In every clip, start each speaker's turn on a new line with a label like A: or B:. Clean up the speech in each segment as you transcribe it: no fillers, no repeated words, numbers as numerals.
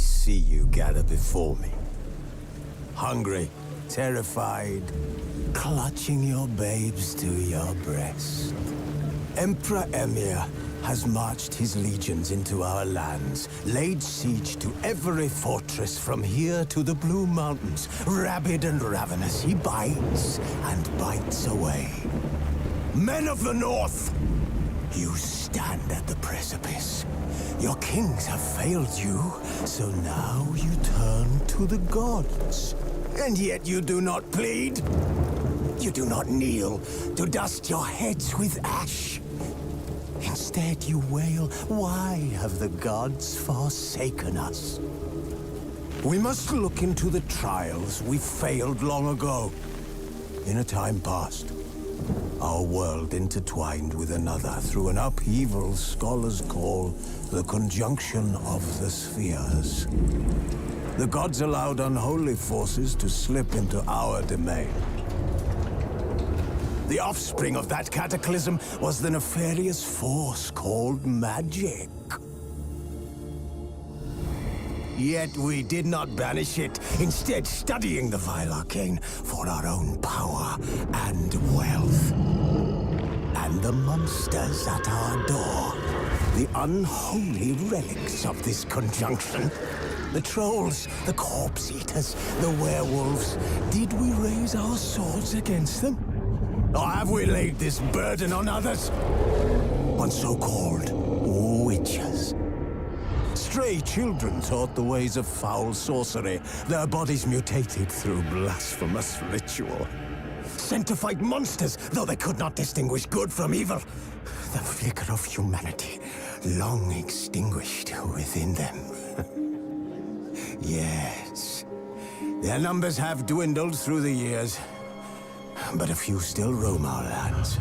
A: see you gather before me. Hungry, terrified, clutching your babes to your breast. Emperor Emhyr has marched his legions into our lands, laid siege to every fortress from here to the Blue Mountains. Rabid and ravenous, he bites and bites away. Men of the North, you stand at the precipice. Your kings have failed you, so now you turn to the gods. And yet you do not plead. You do not kneel to dust your heads with ash. Instead you wail, why have the gods forsaken us? We must look into the trials we failed long ago. In a time past, our world intertwined with another through an upheaval scholars call the conjunction of the spheres. The gods allowed unholy forces to slip into our domain. The offspring of that cataclysm was the nefarious force called magic. Yet we did not banish it, instead studying the vile arcane for our own power and wealth. And the monsters at our door, the unholy relics of this conjunction. The trolls, the corpse-eaters, the werewolves. Did we raise our swords against them? Or have we laid this burden on others? On so-called witches. Stray children taught the ways of foul sorcery, their bodies mutated through blasphemous ritual. Sent to fight monsters, though they could not distinguish good from evil. The flicker of humanity, long extinguished within them. Yes, their numbers have dwindled through the years, but a few still roam our lands,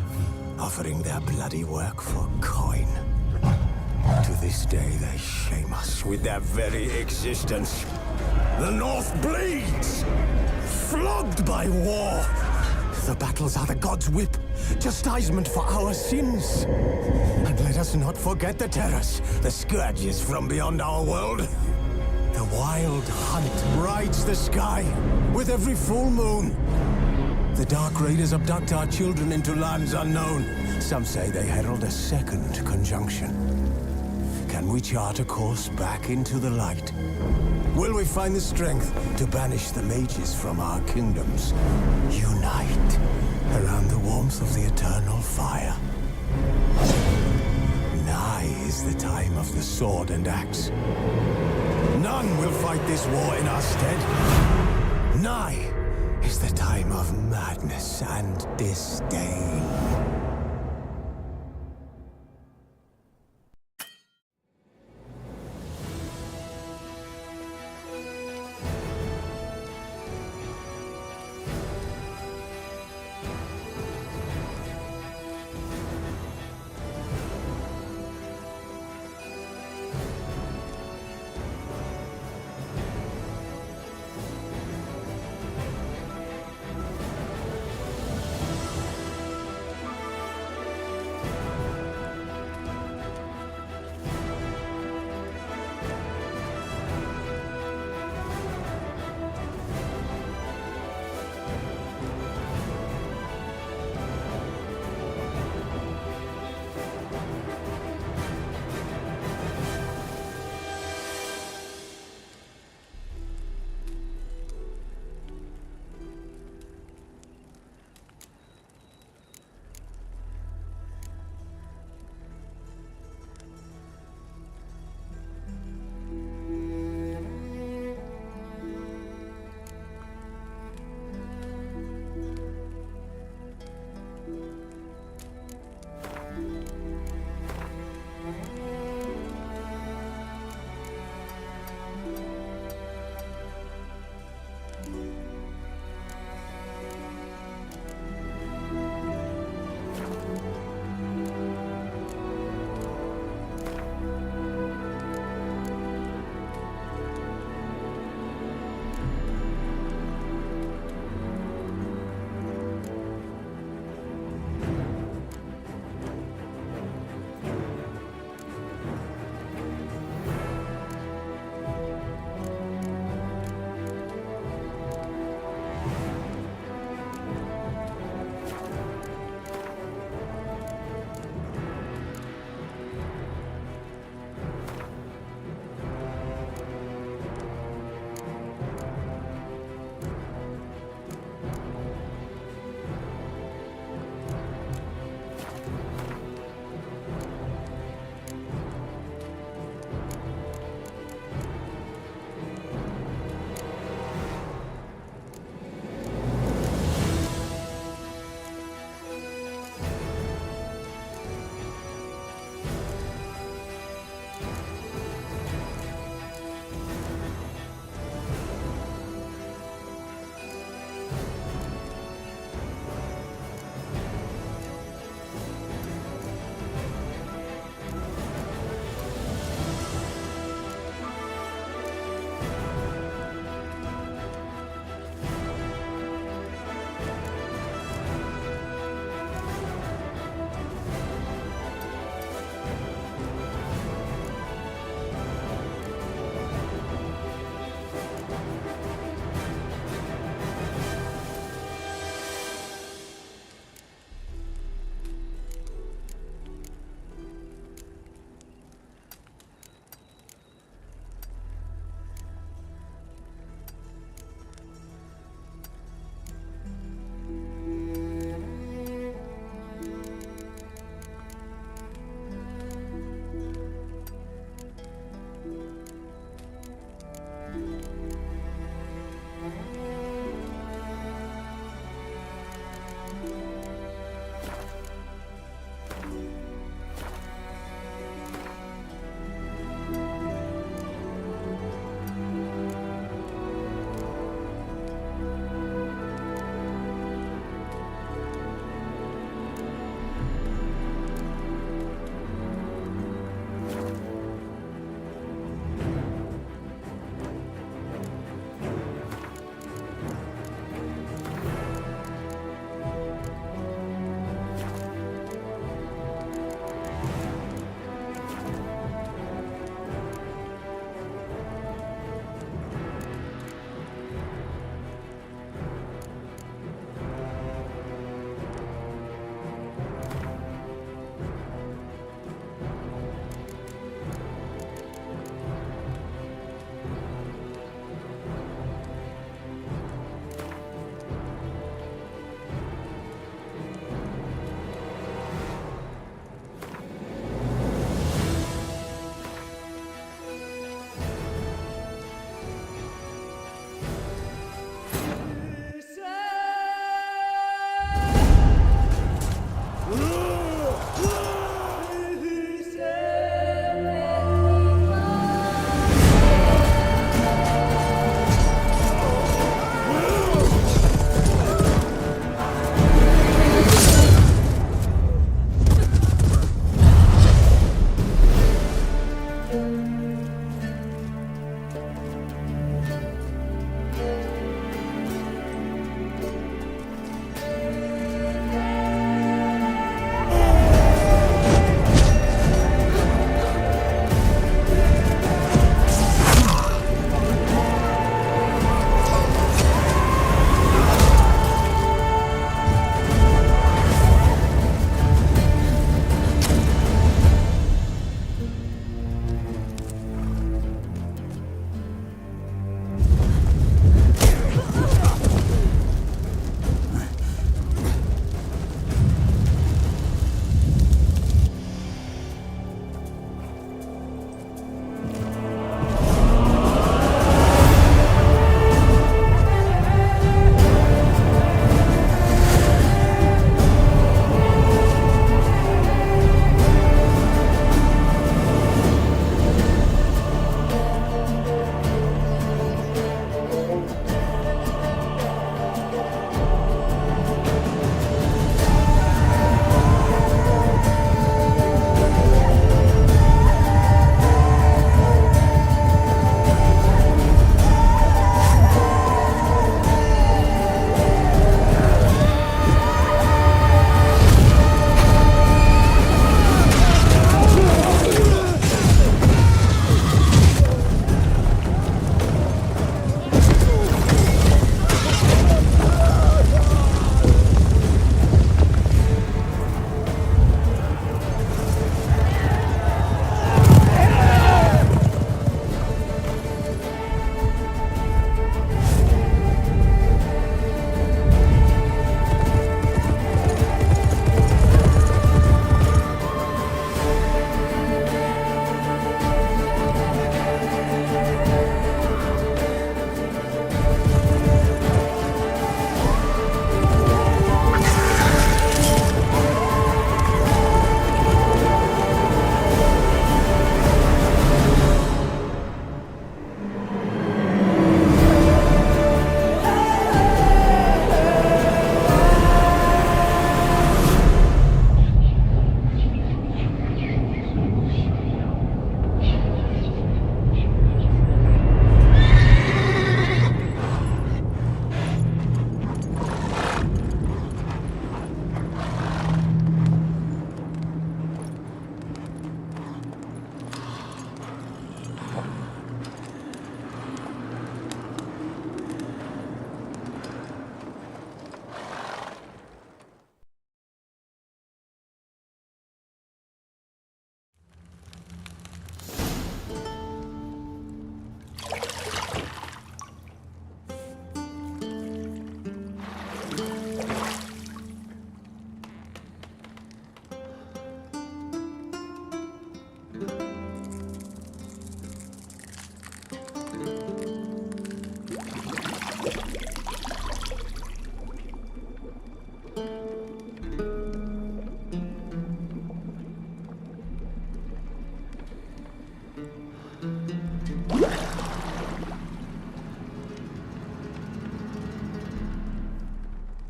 A: offering their bloody work for coin. To this day, they shame us with their very existence. The North bleeds, flogged by war. The battles are the gods' whip, chastisement for our sins. And let us not forget the terrors, the scourges from beyond our world. The wild hunt rides the sky with every full moon. The Dark Raiders abduct our children into lands unknown. Some say they herald a second conjunction. Can we chart a course back into the light? Will we find the strength to banish the mages from our kingdoms? Unite around the warmth of the eternal fire. Nigh is the time of the sword and axe. None will fight this war in our stead. Nigh is the time of madness and disdain.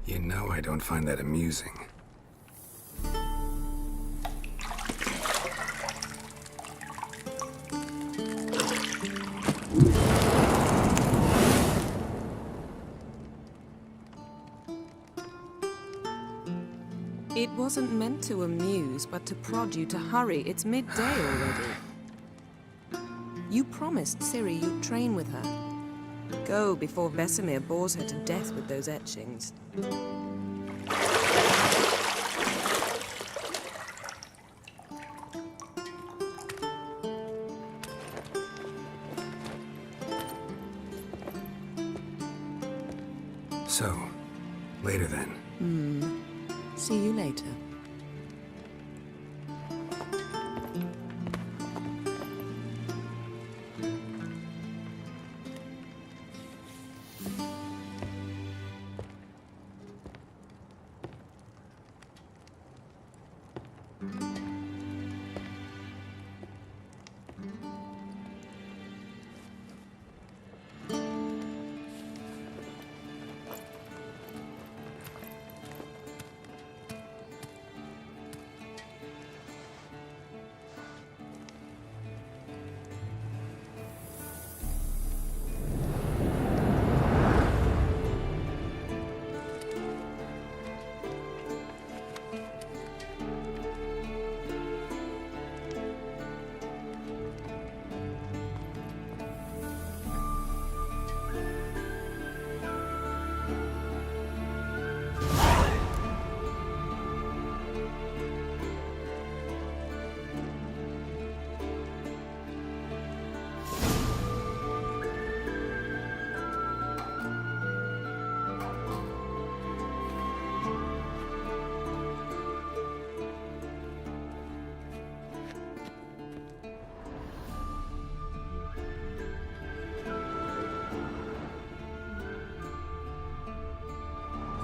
B: You know I don't find that amusing.
C: It wasn't meant to amuse, but to prod you to hurry. It's midday already. You promised Ciri you'd train with her. Go before Vesemir bores her to death with those etchings.
B: So, later then.
C: See you later.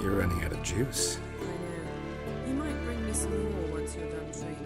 B: You're running out of juice.
C: I know. You might bring me some more once you're done training.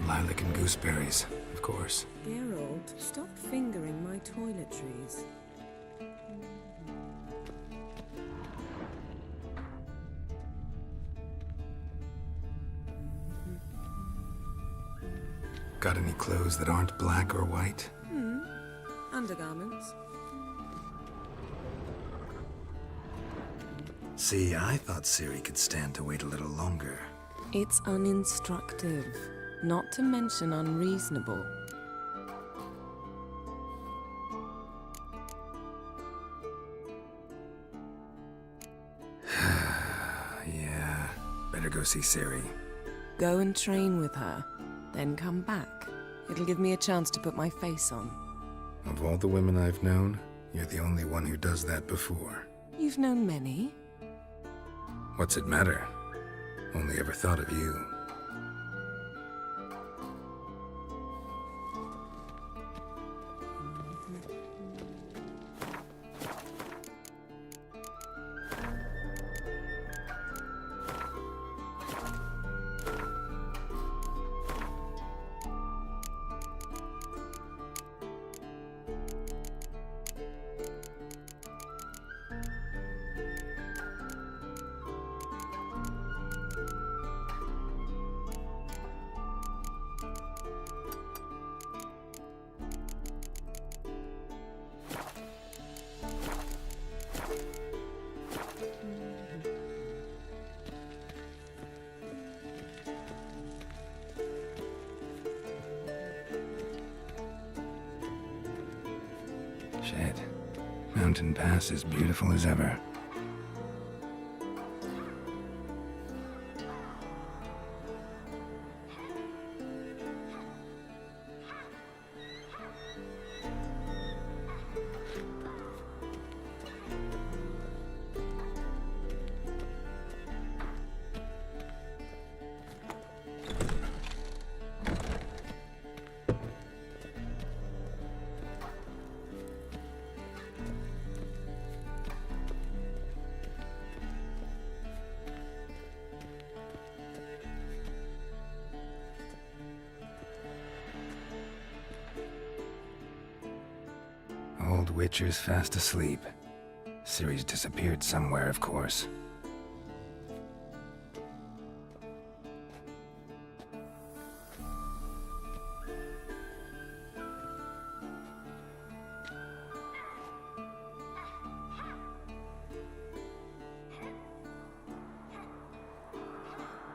B: Lilac and gooseberries, of course.
C: Geralt, stop fingering my toiletries.
B: Got any clothes that aren't black or white?
C: Undergarments.
B: See, I thought Ciri could stand to wait a little longer.
C: It's uninstructive, not to mention unreasonable.
B: Yeah, better go see Ciri.
C: Go and train with her, then come back. It'll give me a chance to put my face on.
B: Of all the women I've known, you're the only one who does that before.
C: You've known many.
B: What's it matter? Only ever thought of you. Shit. Mountain Pass is beautiful as ever. Old Witcher's fast asleep. Ciri's disappeared somewhere, of course.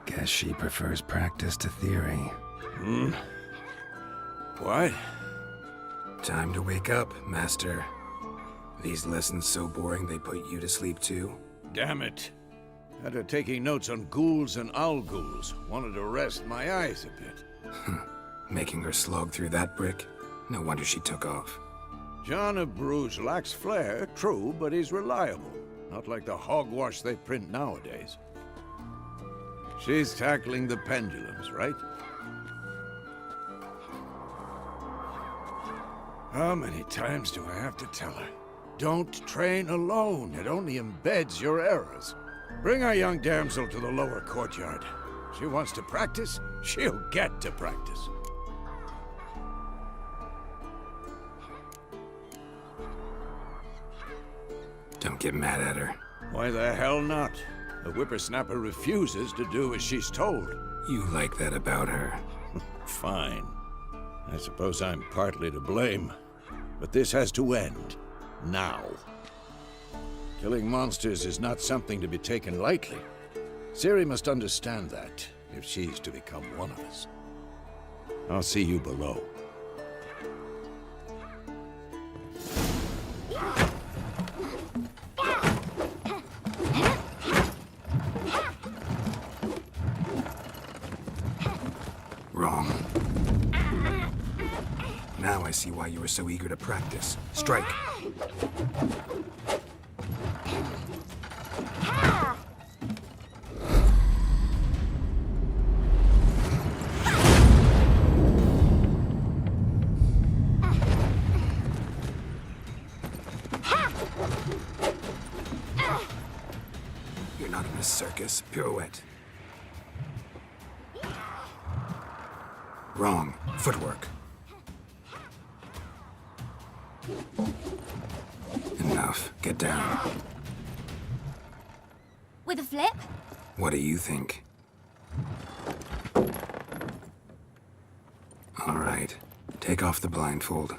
B: Guess she prefers practice to theory.
D: What?
B: Time to wake up, Master. These lessons so boring they put you to sleep too?
D: Damn it. After taking notes on ghouls and owl ghouls, wanted to rest my eyes a bit.
B: Making her slog through that brick? No wonder she took off.
D: John of Bruges lacks flair, true, but he's reliable. Not like the hogwash they print nowadays. She's tackling the pendulums, right? How many times do I have to tell her? Don't train alone. It only embeds your errors. Bring our young damsel to the lower courtyard. She wants to practice, she'll get to practice.
B: Don't get mad at her.
D: Why the hell not? The whippersnapper refuses to do as she's told.
B: You like that about her.
D: Fine. I suppose I'm partly to blame. But this has to end. Now. Killing monsters is not something to be taken lightly. Ciri must understand that, if she's to become one of us. I'll see you below.
B: Wrong. Now I see why you were so eager to practice. Strike. You're not in a circus. Pirouette. Wrong. Footwork. Enough. Get down.
E: With a flip?
B: What do you think? All right. Take off the blindfold.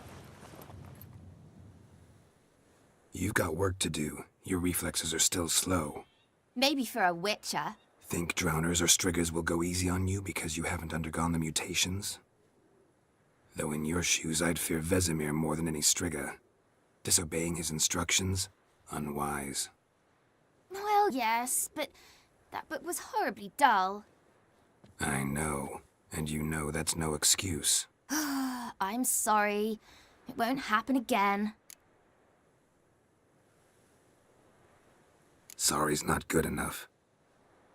B: You've got work to do. Your reflexes are still slow.
E: Maybe for a witcher.
B: Think drowners or striggers will go easy on you because you haven't undergone the mutations? Though in your shoes, I'd fear Vesemir more than any strigger. Disobeying his instructions? Unwise.
E: Well, yes, but that book was horribly dull.
B: I know. And you know that's no excuse.
E: I'm sorry. It won't happen again.
B: Sorry's not good enough.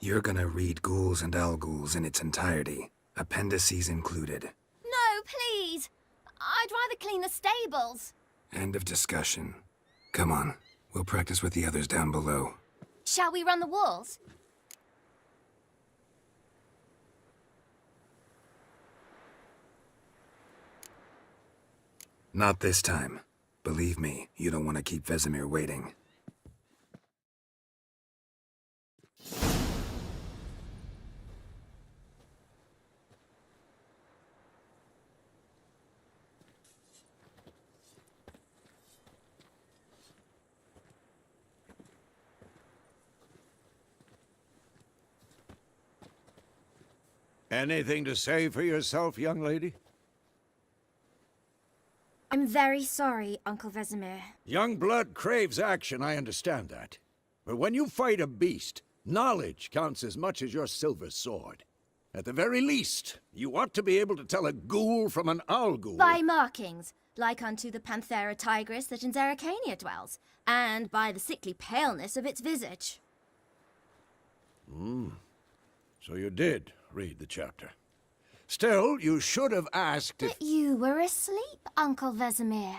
B: You're gonna read Ghouls and Alghouls in its entirety, appendices included.
E: No, please! I'd rather clean the stables.
B: End of discussion. Come on, we'll practice with the others down below.
E: Shall we run the walls?
B: Not this time. Believe me, you don't want to keep Vesemir waiting.
D: Anything to say for yourself, young lady?
E: I'm very sorry, Uncle Vesemir.
D: Young blood craves action, I understand that. But when you fight a beast, knowledge counts as much as your silver sword. At the very least, you ought to be able to tell a ghoul from an Alghoul.
E: By markings, like unto the Panthera tigris that in Zerrikania dwells, and by the sickly paleness of its visage.
D: So you did read the chapter. Still, you should have asked if...
E: But you were asleep, Uncle Vesemir.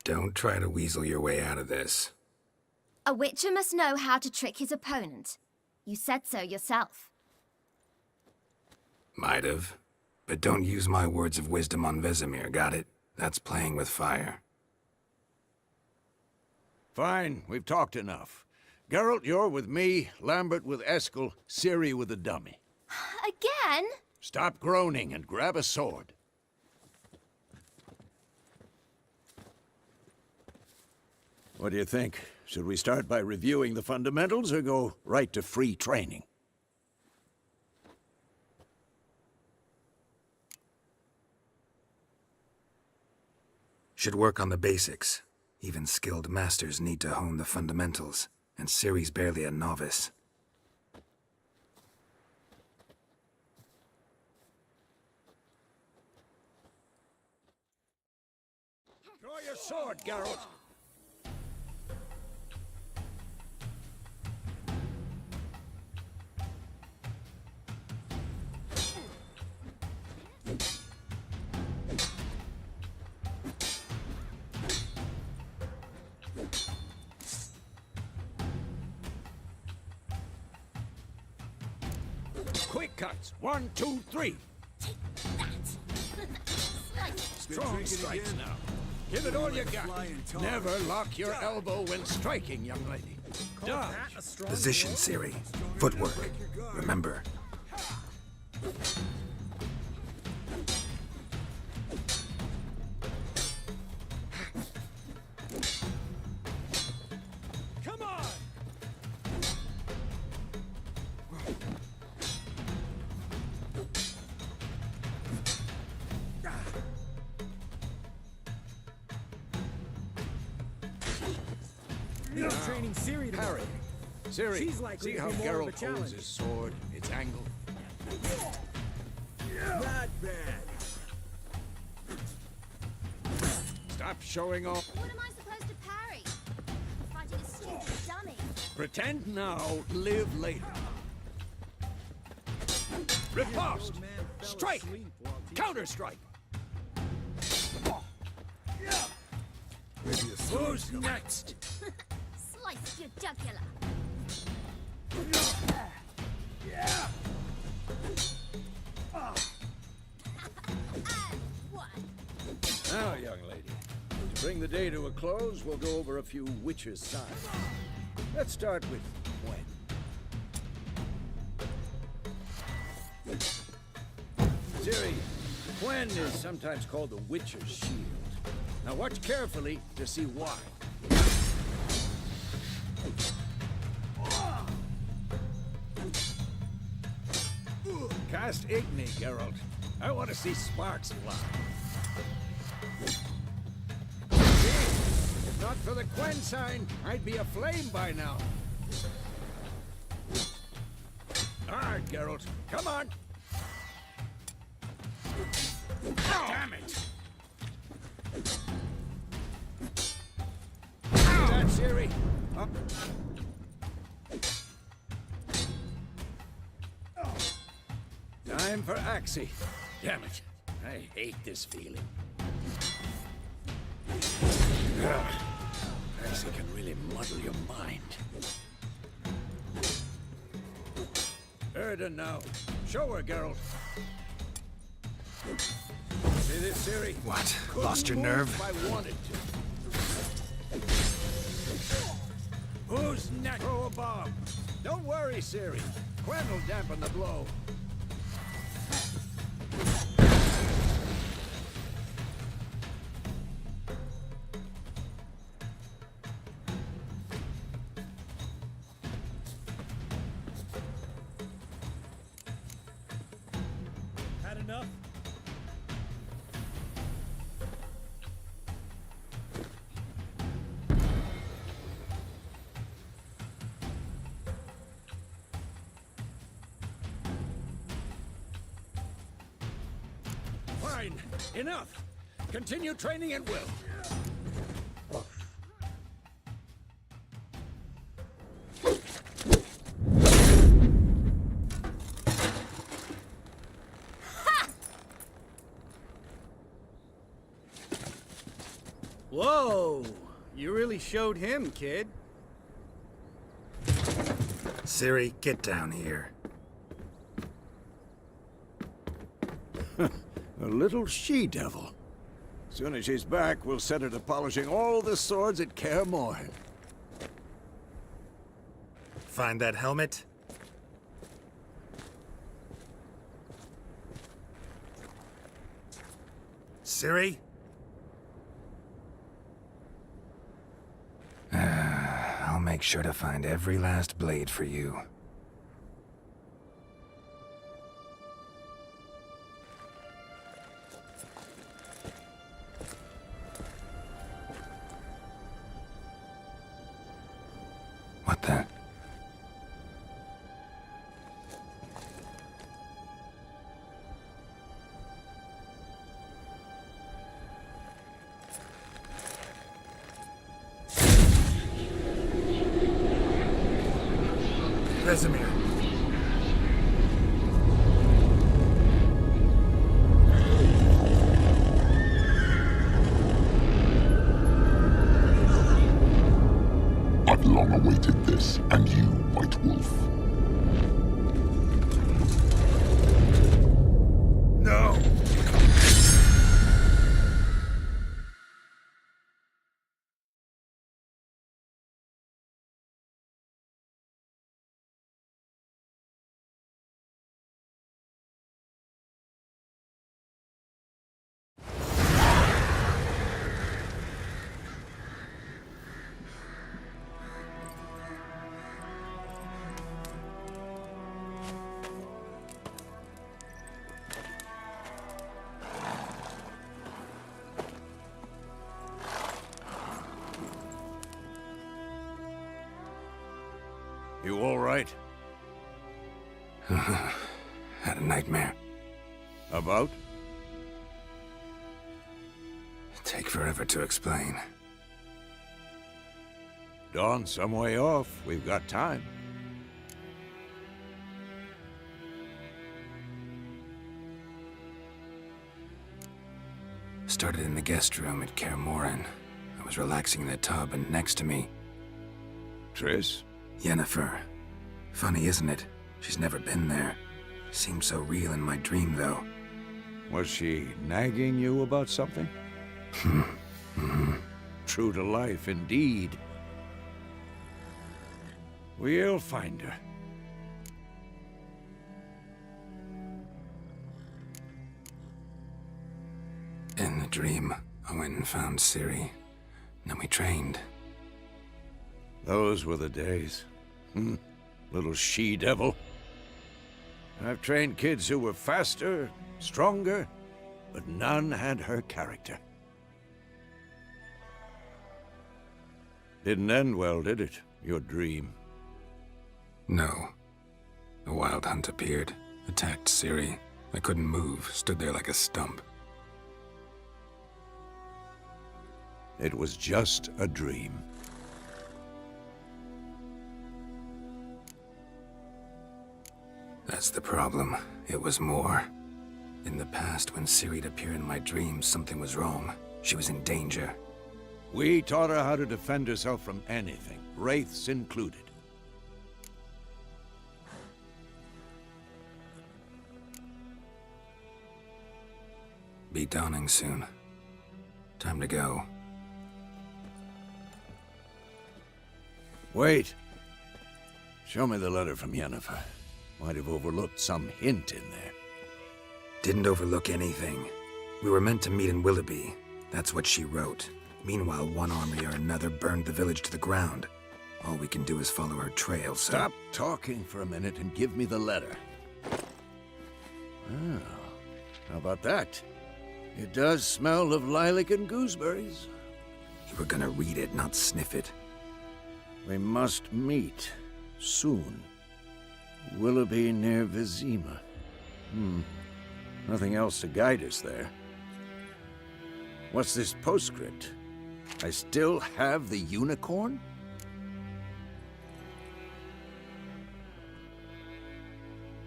B: Don't try to weasel your way out of this.
E: A witcher must know how to trick his opponent. You said so yourself.
B: Might have. But don't use my words of wisdom on Vesemir, got it? That's playing with fire.
D: Fine, we've talked enough. Geralt, you're with me, Lambert with Eskel, Ciri with the dummy.
E: Again?
D: Stop groaning and grab a sword. What do you think? Should we start by reviewing the fundamentals or go right to free training?
B: Should work on the basics. Even skilled masters need to hone the fundamentals. and Ciri's barely a novice.
D: Draw your sword, Geralt. Quick cuts. 1, 2, 3.
E: Take that!
D: Strong strikes now. Give it all you got. Never lock your elbow when striking, young lady. Dodge.
B: Position, Ciri. Footwork. Remember.
D: Come on!
F: You're training Ciri tomorrow.
D: Parry. Ciri,
F: She's likely
D: see
F: to
D: how
F: be more of a
D: Geralt holds
F: challenge.
D: his sword, its angle?
F: Not bad.
D: Stop showing off.
E: What am I supposed to parry? I'm fighting a stupid dummy.
D: Pretend now, live later. Riposte!
F: Old man fell
D: Strike!
F: asleep while teaching.
D: Counter-strike! Who's next?
E: Slice your jugular. And one.
D: Now, young lady, to bring the day to a close, we'll go over a few witches' signs. Let's start with Gwen. Ciri, Gwen is sometimes called the Witcher's Shield. Now watch carefully to see why. Cast Igni, Geralt. I want to see sparks fly. If not for the Gwen sign, I'd be aflame by now. All right, Geralt. Come on. Damn it! That's Ciri. Up. Time for Axii. Damn it. I hate this feeling. Axii can really muddle your mind. Erden now. Show her, Geralt. See this, Ciri?
B: What?
D: Couldn't
B: Lost your
D: move
B: nerve?
D: If I wanted to. Who's next? Throw a bomb. Don't worry, Ciri. Gwen will dampen the blow.
F: Had enough?
D: Fine. Enough. Continue training at will.
F: Whoa! You really showed him, kid.
B: Ciri, get down here.
D: A little she-devil. Soon as she's back, we'll set her to polishing all the swords at Kaer Morhen.
B: Find that helmet? Ciri? I'll make sure to find every last blade for you. What the... Vesemir.
G: I've long awaited this, and you, White Wolf.
B: No!
D: You all right?
B: Had a nightmare.
D: About?
B: Take forever to explain.
D: Dawn's some way off. We've got time.
B: Started in the guest room at Kaer Morhen. I was relaxing in the tub, and next to me,
D: Triss?
B: Yennefer. Funny, isn't it? She's never been there. Seemed so real in my dream, though.
D: Was she nagging you about something? True to life, indeed. We'll find her.
B: In the dream, I went and found Ciri. Then we trained.
D: Those were the days. Little she-devil. I've trained kids who were faster, stronger, but none had her character. Didn't end well, did it? Your dream?
B: No. A wild hunt appeared, attacked Ciri. I couldn't move, stood there like a stump.
D: It was just a dream.
B: That's the problem. It was more. In the past, when Ciri'd appear in my dreams, something was wrong. She was in danger.
D: We taught her how to defend herself from anything, wraiths included.
B: Be dawning soon. Time to go.
D: Wait. Show me the letter from Yennefer. Might have overlooked some hint in there.
B: Didn't overlook anything. We were meant to meet in Willoughby. That's what she wrote. Meanwhile, one army or another burned the village to the ground. All we can do is follow her trail, so...
D: Stop talking for a minute and give me the letter. Oh, how about that? It does smell of lilac and gooseberries.
B: You were gonna read it, not sniff it.
D: We must meet. Soon. Willoughby near Vizima. Nothing else to guide us there. What's this postscript? I still have the unicorn?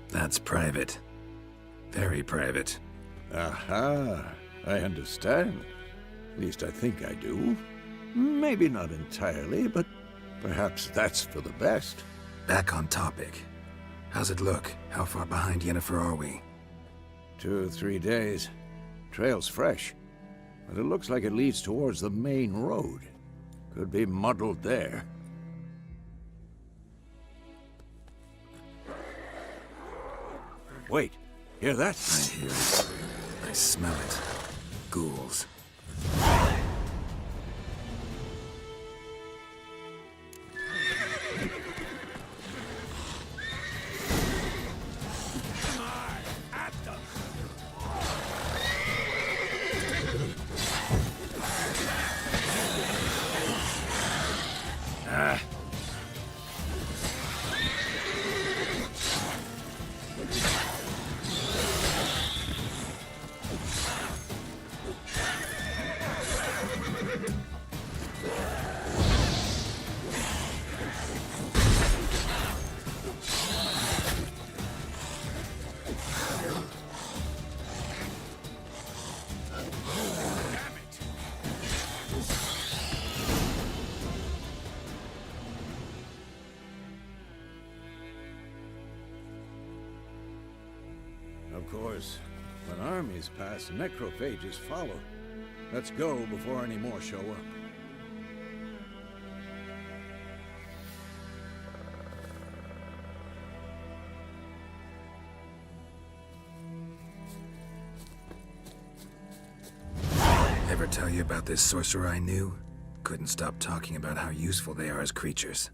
B: That's private. Very private.
D: Aha, I understand. At least I think I do. Maybe not entirely, but perhaps that's for the best.
B: Back on topic. How's it look? How far behind Yennefer are we?
D: 2 or 3 days. Trail's fresh, but it looks like it leads towards the main road. Could be muddled there. Wait, hear that?
B: I hear it. I smell it. Ghouls.
D: course. When armies pass, necrophages follow. Let's go before any more show up.
B: Ever tell you about this sorcerer I knew? Couldn't stop talking about how useful they are as creatures.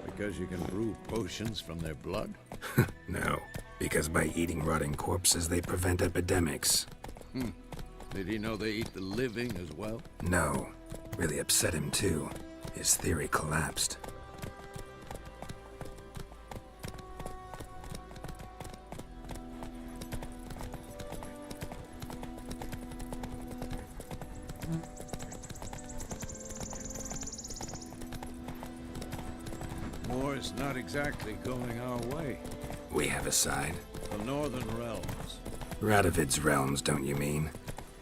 D: Because you can brew potions from their blood?
B: No, because by eating rotting corpses, they prevent epidemics.
D: Did he know they eat the living as well?
B: No, really upset him too. His theory collapsed.
D: War's not exactly going our way.
B: We have a side.
D: The Northern Realms.
B: Radovid's realms, don't you mean?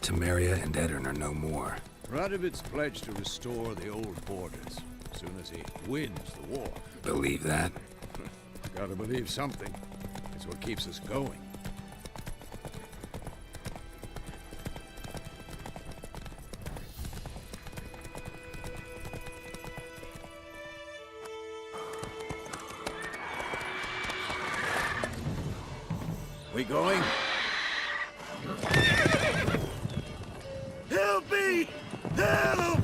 B: Temeria and Edirn are no more.
D: Radovid's pledged to restore the old borders as soon as he wins the war.
B: Believe that?
D: Gotta believe something. It's what keeps us going. We going? Help me! Help!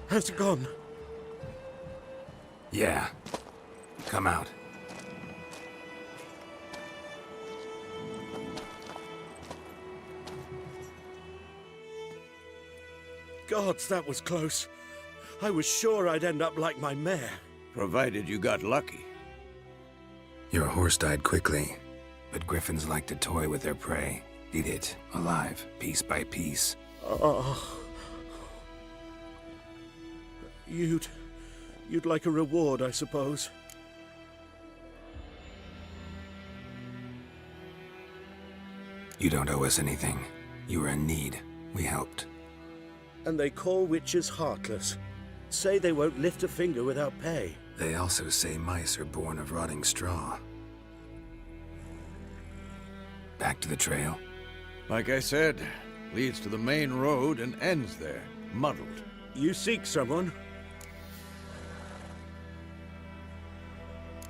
F: Has it gone?
B: Yeah. Come out.
F: Gods, that was close. I was sure I'd end up like my mare.
D: Provided you got lucky.
B: Your horse died quickly, but griffins like to toy with their prey. Eat it, alive, piece by piece.
F: Oh. You'd like a reward, I suppose.
B: You don't owe us anything. You were in need. We helped.
F: And they call witches heartless. Say they won't lift a finger without pay.
B: They also say mice are born of rotting straw. Back to the trail.
D: Like I said, leads to the main road and ends there, muddled.
F: You seek someone?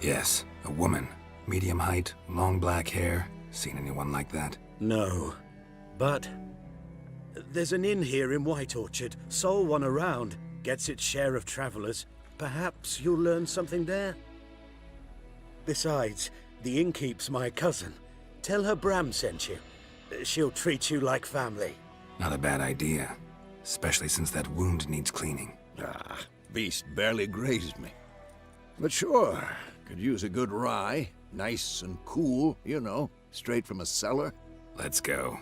B: Yes, a woman. Medium height, long black hair. Seen anyone like that?
F: No. But there's an inn here in White Orchard. Sole one around. Gets its share of travelers. Perhaps you'll learn something there? Besides, the innkeep's my cousin. Tell her Bram sent you. She'll treat you like family.
B: Not a bad idea. Especially since that wound needs cleaning.
D: Ah, beast barely grazed me. But sure, could use a good rye. Nice and cool, you know, straight from a cellar.
B: Let's go.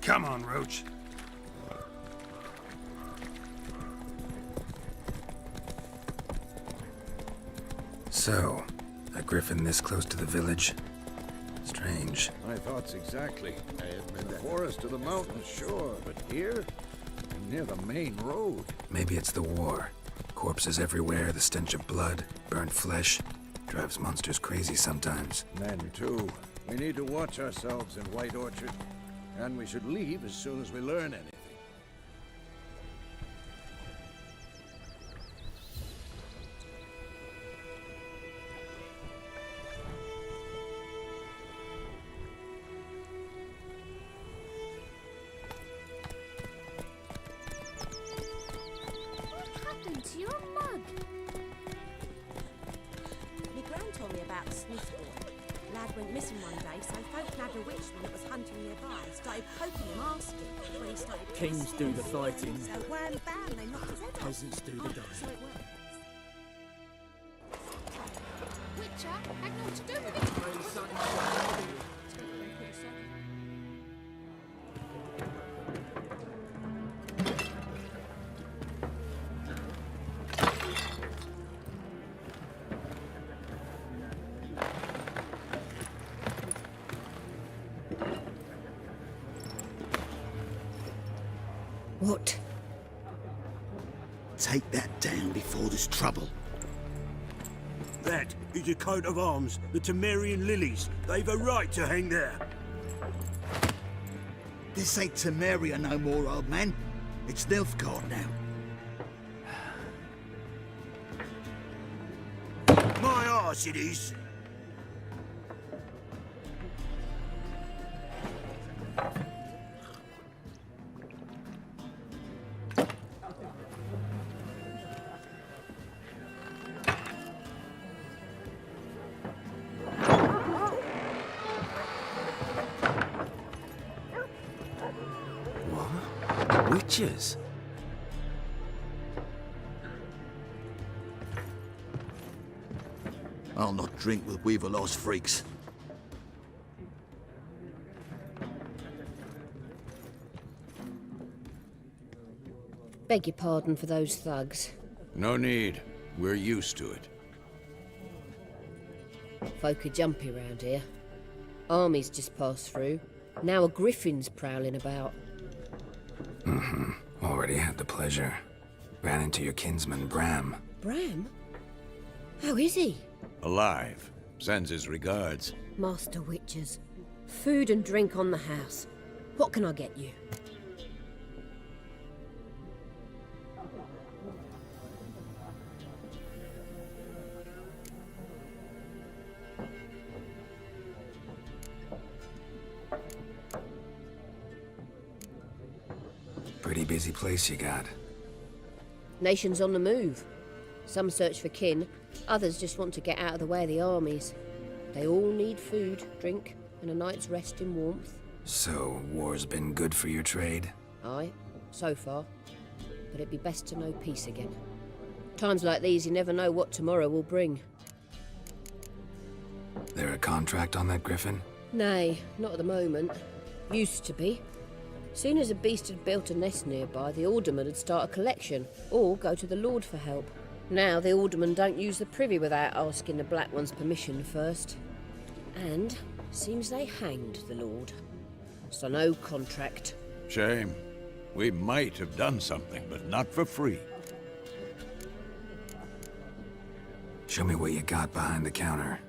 D: Come on, Roach.
B: So, a griffin this close to the village? Strange.
D: My thoughts exactly. In the forest or the mountains, sure, but here? Near the main road.
B: Maybe it's the war. Corpses everywhere, the stench of blood, burnt flesh. Drives monsters crazy sometimes.
D: Men, too. We need to watch ourselves in White Orchard. And we should leave as soon as we learn anything.
H: about the Smith boy. Lad went missing one day, so folk nabbed a witchman that was hunting nearby. Started poking him, asking. When he started
I: Kings do the fighting.
H: So wham bam, they knocked his head off.
I: Peasants do the
H: So
I: dying.
H: it works.
E: Witcher, had naught to do with it.
H: What?
J: Take that down before there's trouble.
F: That is a coat of arms, the Temerian lilies. They've a right to hang there.
J: This ain't Temeria no more, old man. It's Nilfgaard now.
F: My arse it is.
B: What? Witches?
J: I'll not drink with Weaverlost freaks.
H: Beg your pardon for those thugs.
D: No need. We're used to it.
H: Folk are jumpy round here. Armies just passed through. Now a griffin's prowling about.
B: Already had the pleasure. Ran into your kinsman, Bram.
H: Bram? How is he?
D: Alive. Sends his regards.
H: Master Witchers. Food and drink on the house. What can I get you?
B: Pretty busy place you got.
H: Nations on the move. Some search for kin, others just want to get out of the way of the armies. They all need food, drink, and a night's rest in warmth.
B: So, war's been good for your trade?
H: Aye, so far. But it'd be best to know peace again. Times like these, you never know what tomorrow will bring.
B: There a contract on that griffin?
H: Nay, not at the moment. Used to be. Soon as a beast had built a nest nearby, the alderman would start a collection, or go to the Lord for help. Now the aldermen don't use the privy without asking the Black One's permission first. And seems they hanged the Lord. So no contract.
D: Shame. We might have done something, but not for free.
B: Show me what you got behind the counter.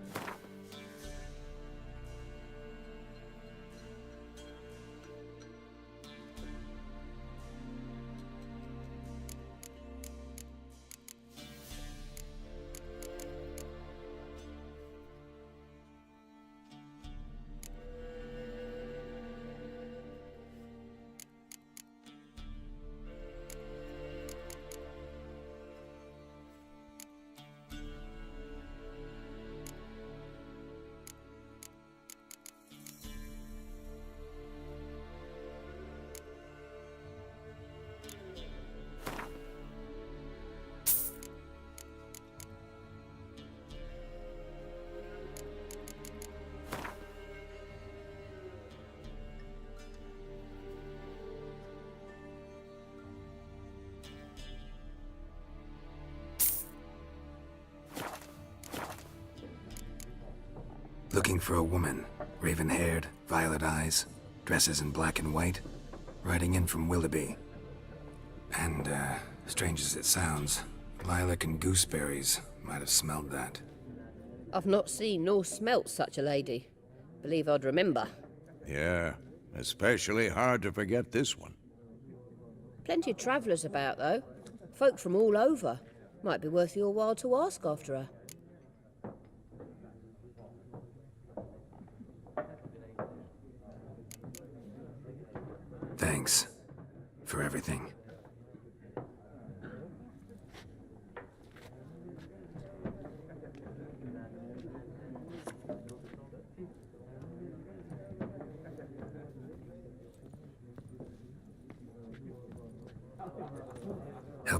B: Looking for a woman. Raven-haired, violet eyes, dresses in black and white. Riding in from Willoughby. And, strange as it sounds, lilac and gooseberries might have smelled that.
H: I've not seen nor smelt such a lady. Believe I'd remember.
D: Yeah, especially hard to forget this one.
H: Plenty of travellers about, though. Folk from all over. Might be worth your while to ask after her.
B: Thanks for everything.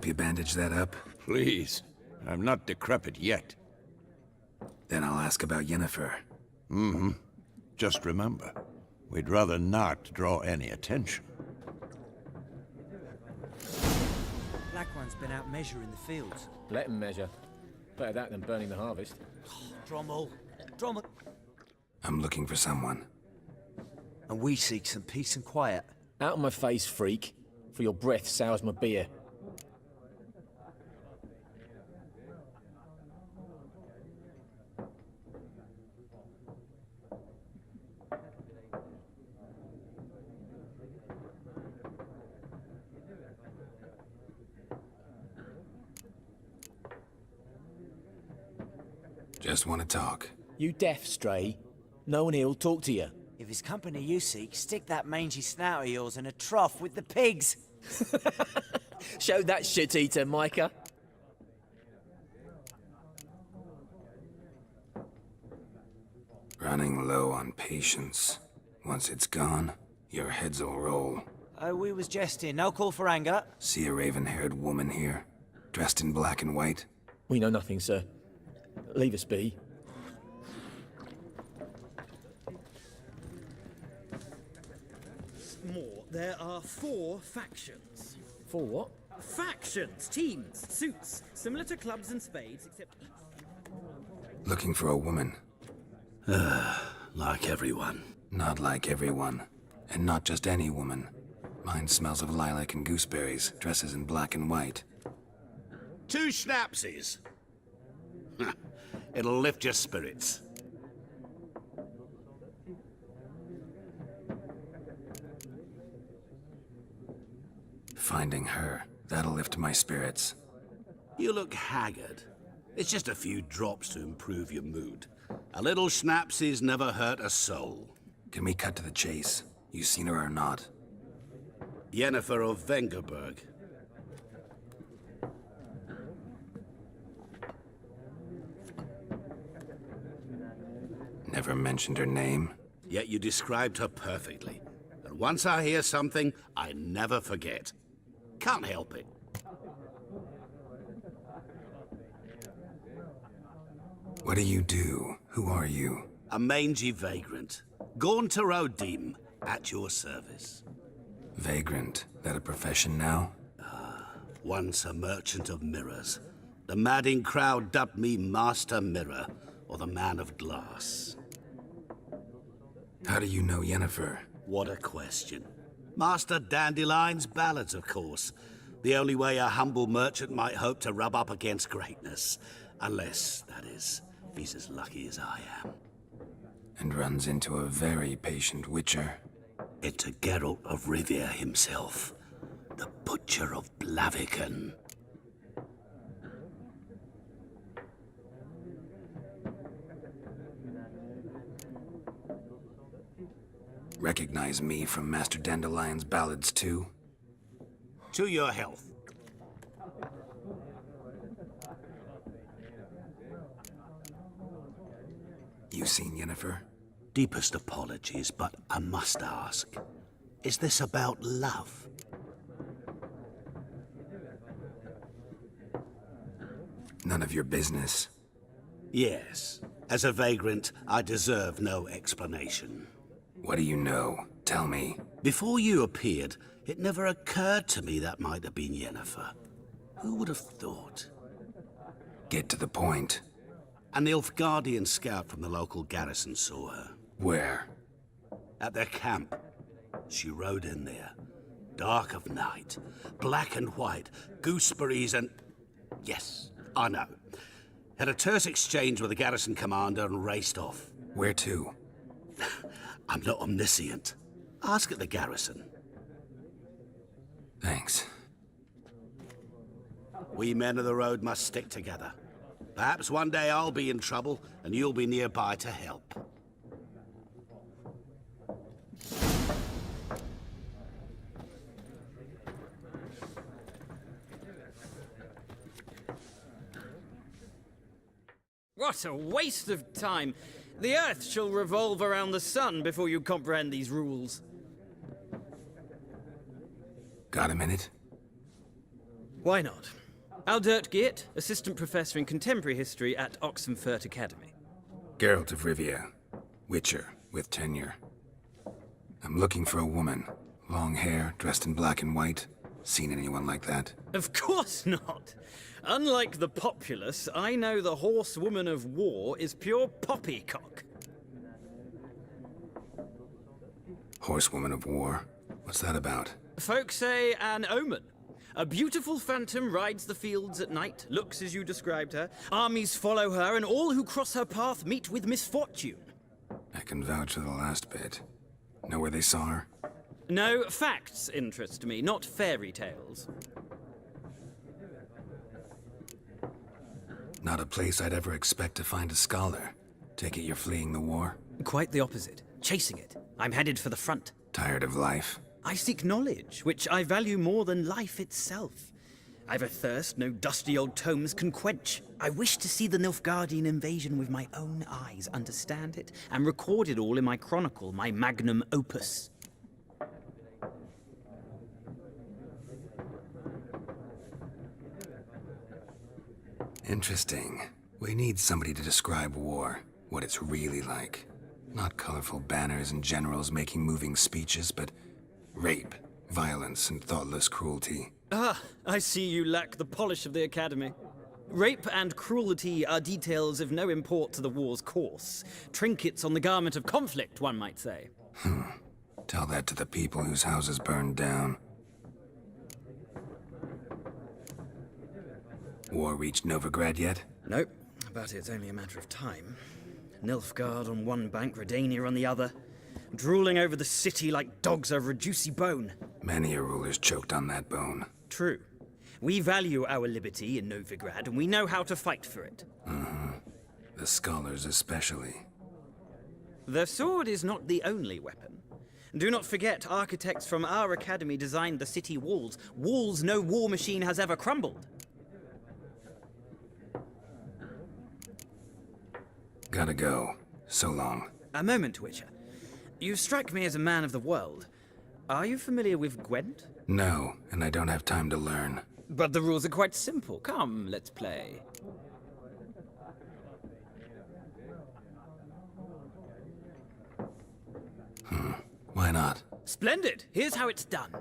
B: you bandage that up?
D: Please. I'm not decrepit yet.
B: Then I'll ask about Yennefer.
D: Mm-hmm. Just remember, we'd rather not draw any attention.
I: Black One's been out measuring the fields.
K: Let him measure. Better that than burning the harvest.
I: Drommel. Drommel.
B: I'm looking for someone.
I: And we seek some peace and quiet.
K: Out of my face, freak. For your breath sours my beer.
B: Just want to talk.
K: You deaf, Stray? No one here'll talk to you.
I: If it's company you seek, stick that mangy snout of yours in a trough with the pigs.
K: Show that shit-eater, Micah.
B: Running low on patience. Once it's gone, your heads will roll.
I: Oh, we was jesting. No call for anger.
B: See a raven-haired woman here, dressed in black and white?
K: We know nothing, sir. Leave us be.
L: More. There are 4 factions.
K: 4 what?
L: Factions, teams, suits, similar to clubs and spades, except each...
B: Looking for a woman.
F: Like everyone.
B: Not like everyone. And not just any woman. Mine smells of lilac and gooseberries, dresses in black and white.
J: 2 schnapsies. It'll lift your spirits.
B: Finding her, that'll lift my spirits.
J: You look haggard. It's just a few drops to improve your mood. A little schnapsies never hurt a soul.
B: Can we cut to the chase? You seen her or not?
J: Yennefer of Vengerberg.
B: Never mentioned her name.
J: Yet you described her perfectly. And once I hear something, I never forget. Can't help it.
B: What do you do? Who are you?
J: A mangy vagrant. Gaunter O'Dim, at your service.
B: Vagrant. That a profession now?
J: Once a merchant of mirrors. The madding crowd dubbed me Master Mirror, or the Man of Glass.
B: How do you know Yennefer?
J: What a question. Master Dandelion's ballads, of course. The only way a humble merchant might hope to rub up against greatness. Unless, that is, he's as lucky as I am.
B: And runs into a very patient witcher.
J: Into Geralt of Rivia himself. The Butcher of Blaviken.
B: Recognize me from Master Dandelion's ballads too?
J: To your health.
B: You seen Yennefer?
J: Deepest apologies, but I must ask. Is this about love?
B: None of your business.
J: Yes. As a vagrant, I deserve no explanation.
B: What do you know? Tell me.
J: Before you appeared, it never occurred to me that might have been Yennefer. Who would have thought?
B: Get to the point.
J: An Nilfgaardian scout from the local garrison saw her.
B: Where?
J: At their camp. She rode in there. Dark of night. Black and white. Gooseberries and... Yes, I know. Had a terse exchange with the garrison commander and raced off.
B: Where to?
J: I'm not omniscient. Ask at the garrison.
B: Thanks.
J: We men of the road must stick together. Perhaps one day I'll be in trouble, and you'll be nearby to help.
L: What a waste of time! The Earth shall revolve around the sun before you comprehend these rules.
B: Got a minute?
L: Why not? Aldert Geert, Assistant Professor in Contemporary History at Oxenfurt Academy.
B: Geralt of Rivia, Witcher with tenure. I'm looking for a woman. Long hair, dressed in black and white. Seen anyone like that?
L: Of course not! Unlike the populace, I know the horsewoman of war is pure poppycock.
B: Horsewoman of war? What's that about?
L: Folk say an omen. A beautiful phantom rides the fields at night, looks as you described her. Armies follow her, and all who cross her path meet with misfortune.
B: I can vouch for the last bit. Know where they saw her?
L: No, facts interest me, not fairy tales.
B: Not a place I'd ever expect to find a scholar. Take it you're fleeing the war?
L: Quite the opposite. Chasing it. I'm headed for the front.
B: Tired of life?
L: I seek knowledge, which I value more than life itself. I've a thirst no dusty old tomes can quench. I wish to see the Nilfgaardian invasion with my own eyes, understand it, and record it all in my chronicle, my magnum opus.
B: Interesting. We need somebody to describe war, what it's really like. Not colorful banners and generals making moving speeches, but rape, violence, and thoughtless cruelty.
L: Ah, I see you lack the polish of the Academy. Rape and cruelty are details of no import to the war's course. Trinkets on the garment of conflict, one might say.
B: Tell that to the people whose houses burned down. War reached Novigrad yet?
L: Nope, but it's only a matter of time. Nilfgaard on one bank, Redania on the other. Drooling over the city like dogs over a juicy bone.
B: Many a ruler's choked on that bone.
L: True. We value our liberty in Novigrad, and we know how to fight for it.
B: The scholars especially.
L: The sword is not the only weapon. Do not forget, architects from our academy designed the city walls. Walls no war machine has ever crumbled.
B: Gotta go. So long.
L: A moment, Witcher. You strike me as a man of the world. Are you familiar with Gwent?
B: No, and I don't have time to learn.
L: But the rules are quite simple. Come, let's play.
B: Why not?
L: Splendid! Here's how it's done.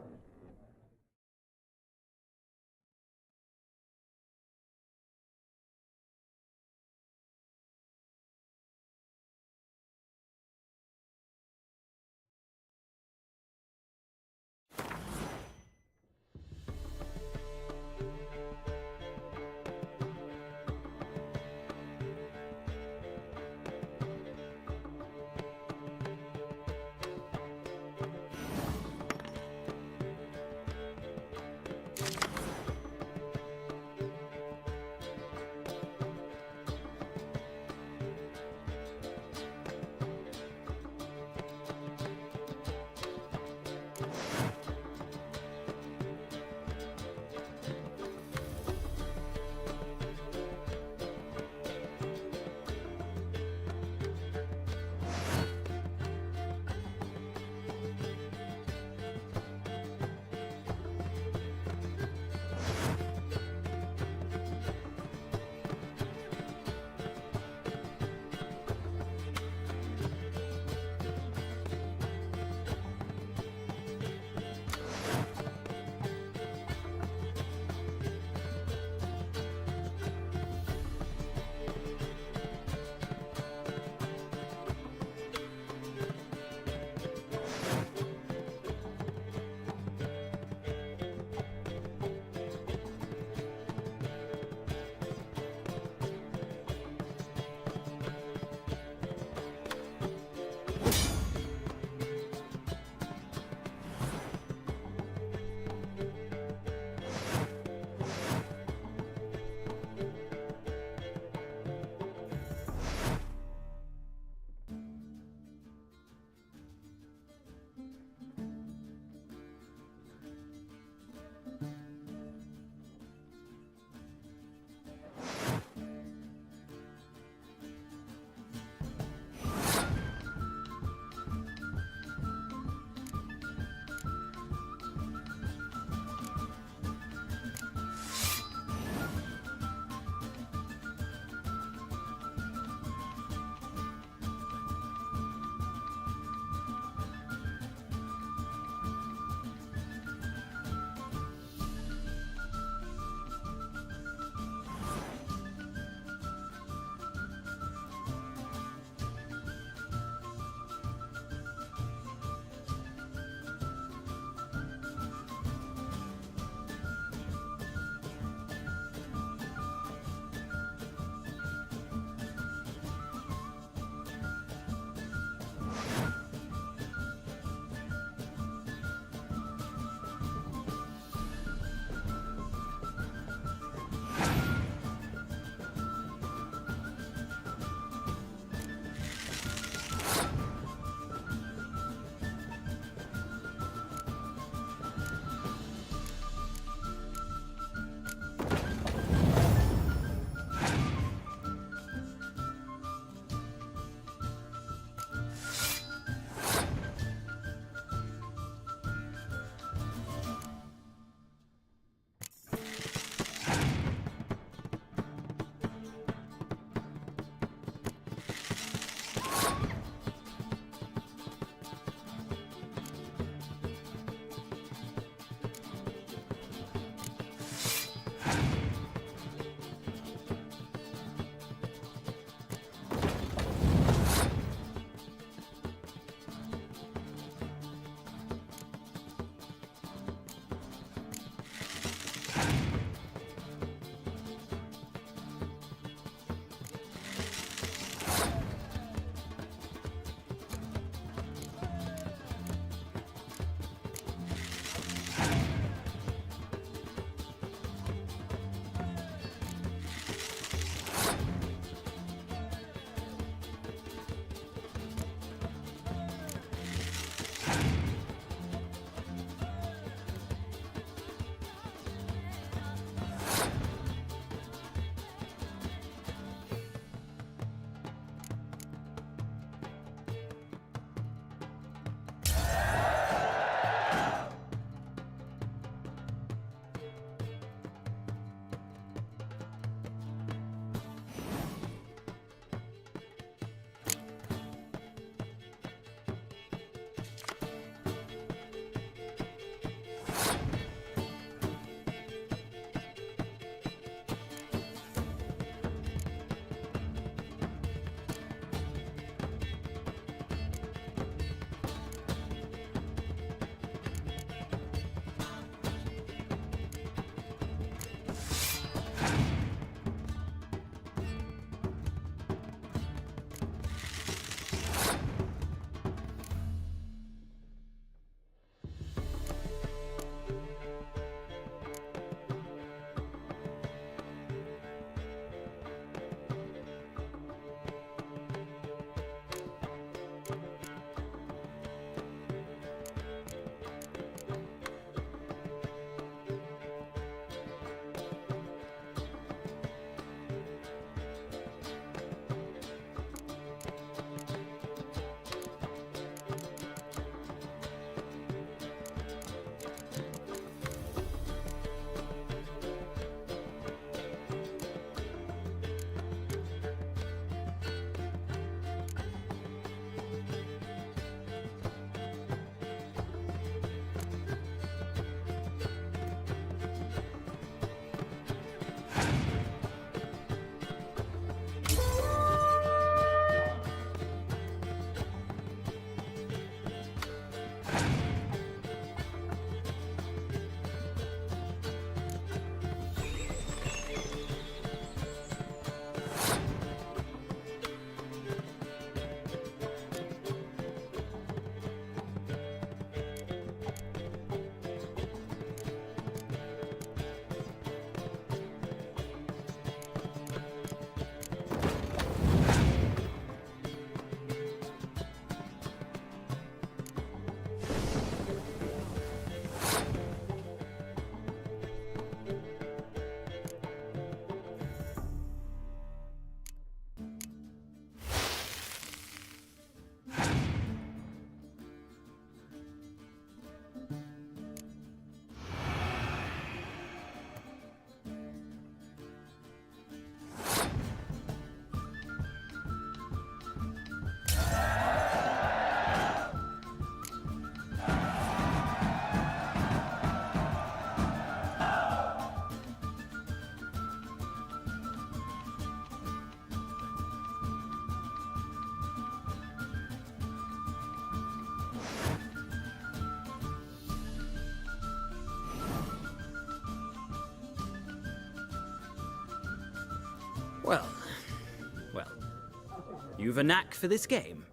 L: You've a knack for this game.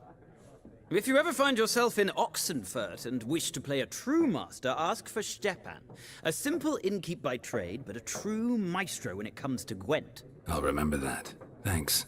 L: If you ever find yourself in Oxenfurt and wish to play a true master, ask for Stepan. A simple innkeep by trade, but a true maestro when it comes to Gwent.
B: I'll remember that. Thanks.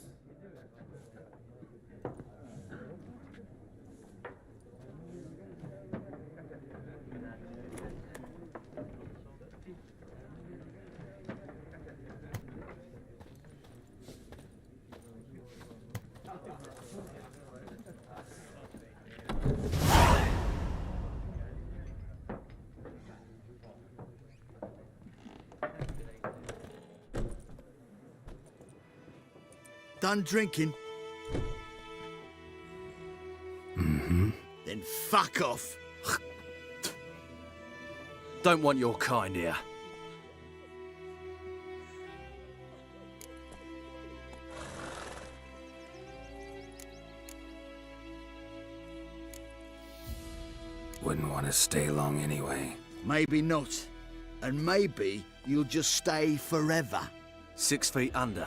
M: Done drinking?
B: Mm-hmm.
M: Then fuck off. Don't want your kind here.
B: Wouldn't want to stay long anyway.
M: Maybe not. And maybe you'll just stay forever.
I: 6 feet under.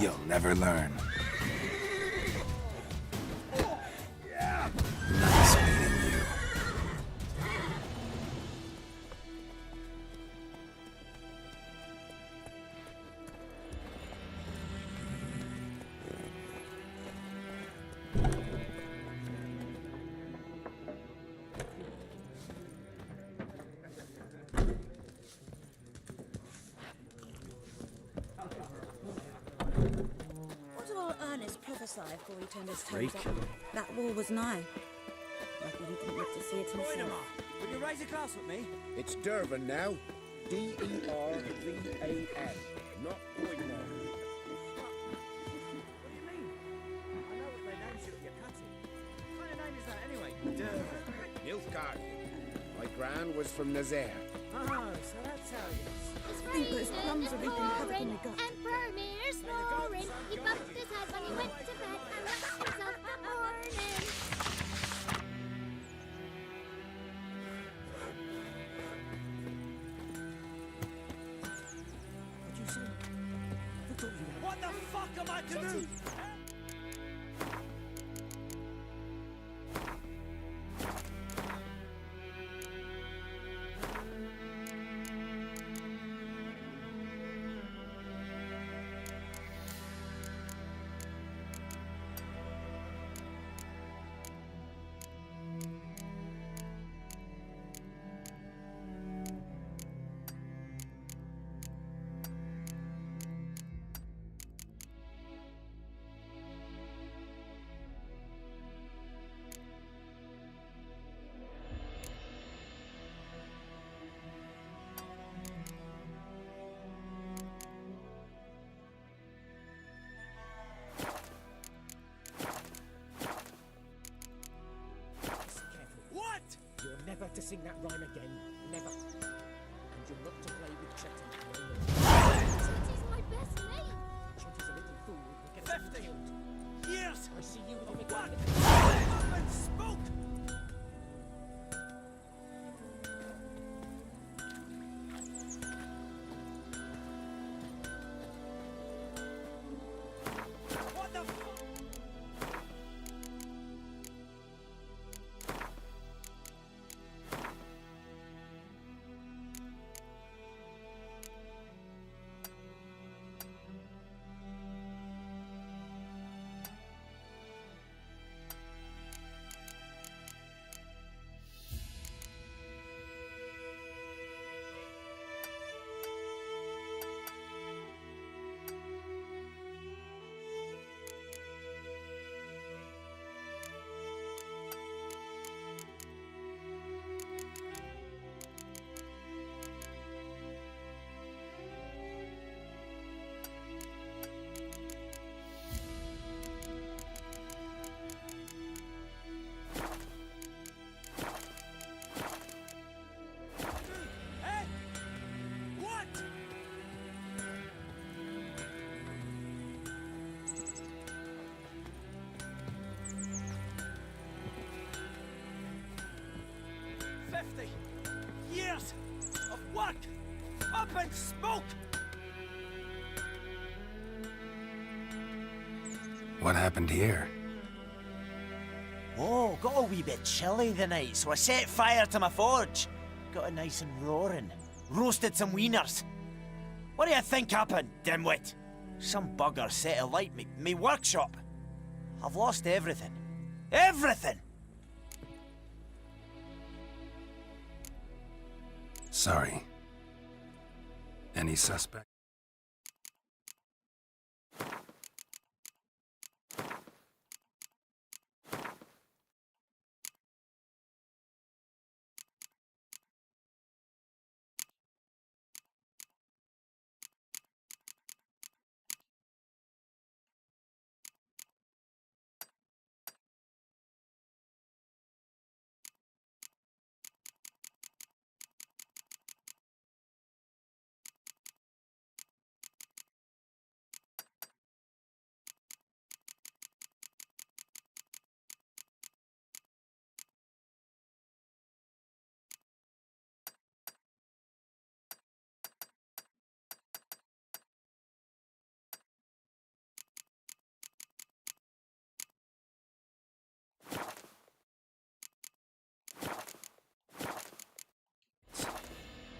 B: You'll never learn. Nice meeting you.
N: What did old Ernest prophesy before he turned his toes
L: Freak.
N: up? That war was nigh. Lucky he didn't live to see it himself.
I: Will you raise a glass with me?
O: It's Dervan now. D-E-R-V-A-N. Not Poignard.
I: What do you mean? I know what their names should be cutting. What kind of name is that anyway? Dervan.
O: Nilfgaard. My gran was from Nazaire.
I: Oh, so that's how it is.
N: I think those plums are leaping covered in the gut.
P: Emperor Mir snoring. He bumped his head when he went to bed and rushed himself that morning.
N: What'd you say?
I: What the fuck am I to do? What?
O: You're never to sing that rhyme again. Never. And you're not to play with Chetty.
P: Chet is my best mate.
O: Chetty's a little fool who gets
I: 50
O: killed.
I: years!
O: I see you with your
I: What?
O: gun.
I: Up and spoke! What the fuck? Up in smoke!
B: What happened here?
I: Oh, got a wee bit chilly the night, so I set fire to my forge. Got it nice and roaring. Roasted some wieners. What do you think happened, dimwit? Some bugger set alight me workshop. I've lost everything. Everything!
B: Sorry. Any suspect?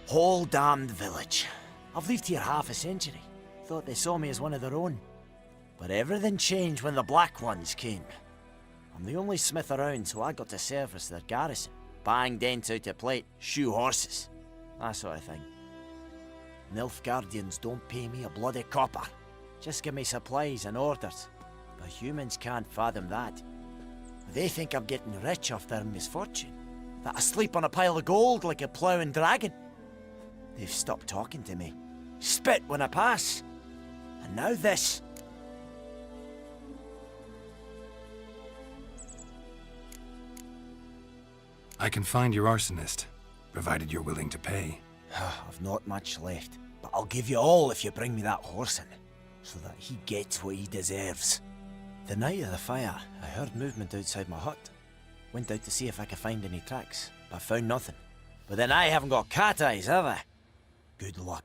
I: Whole damned village. I've lived here half a century. Thought they saw me as one of their own. But everything changed when the Black Ones came. I'm the only smith around, so I got to service their garrison. Bang dents out of plate, shoe horses. That sort of thing. Nilfgaardians don't pay me a bloody copper. Just give me supplies and orders. But humans can't fathom that. They think I'm getting rich off their misfortune. That I sleep on a pile of gold like a ploughing dragon. They've stopped talking to me. Spit when I pass. And now this.
B: I can find your arsonist, provided you're willing to pay.
I: I've not much left, but I'll give you all if you bring me that horse in, so that he gets what he deserves. The night of the fire, I heard movement outside my hut. Went out to see if I could find any tracks, but found nothing. But then I haven't got cat eyes, have I? Good luck.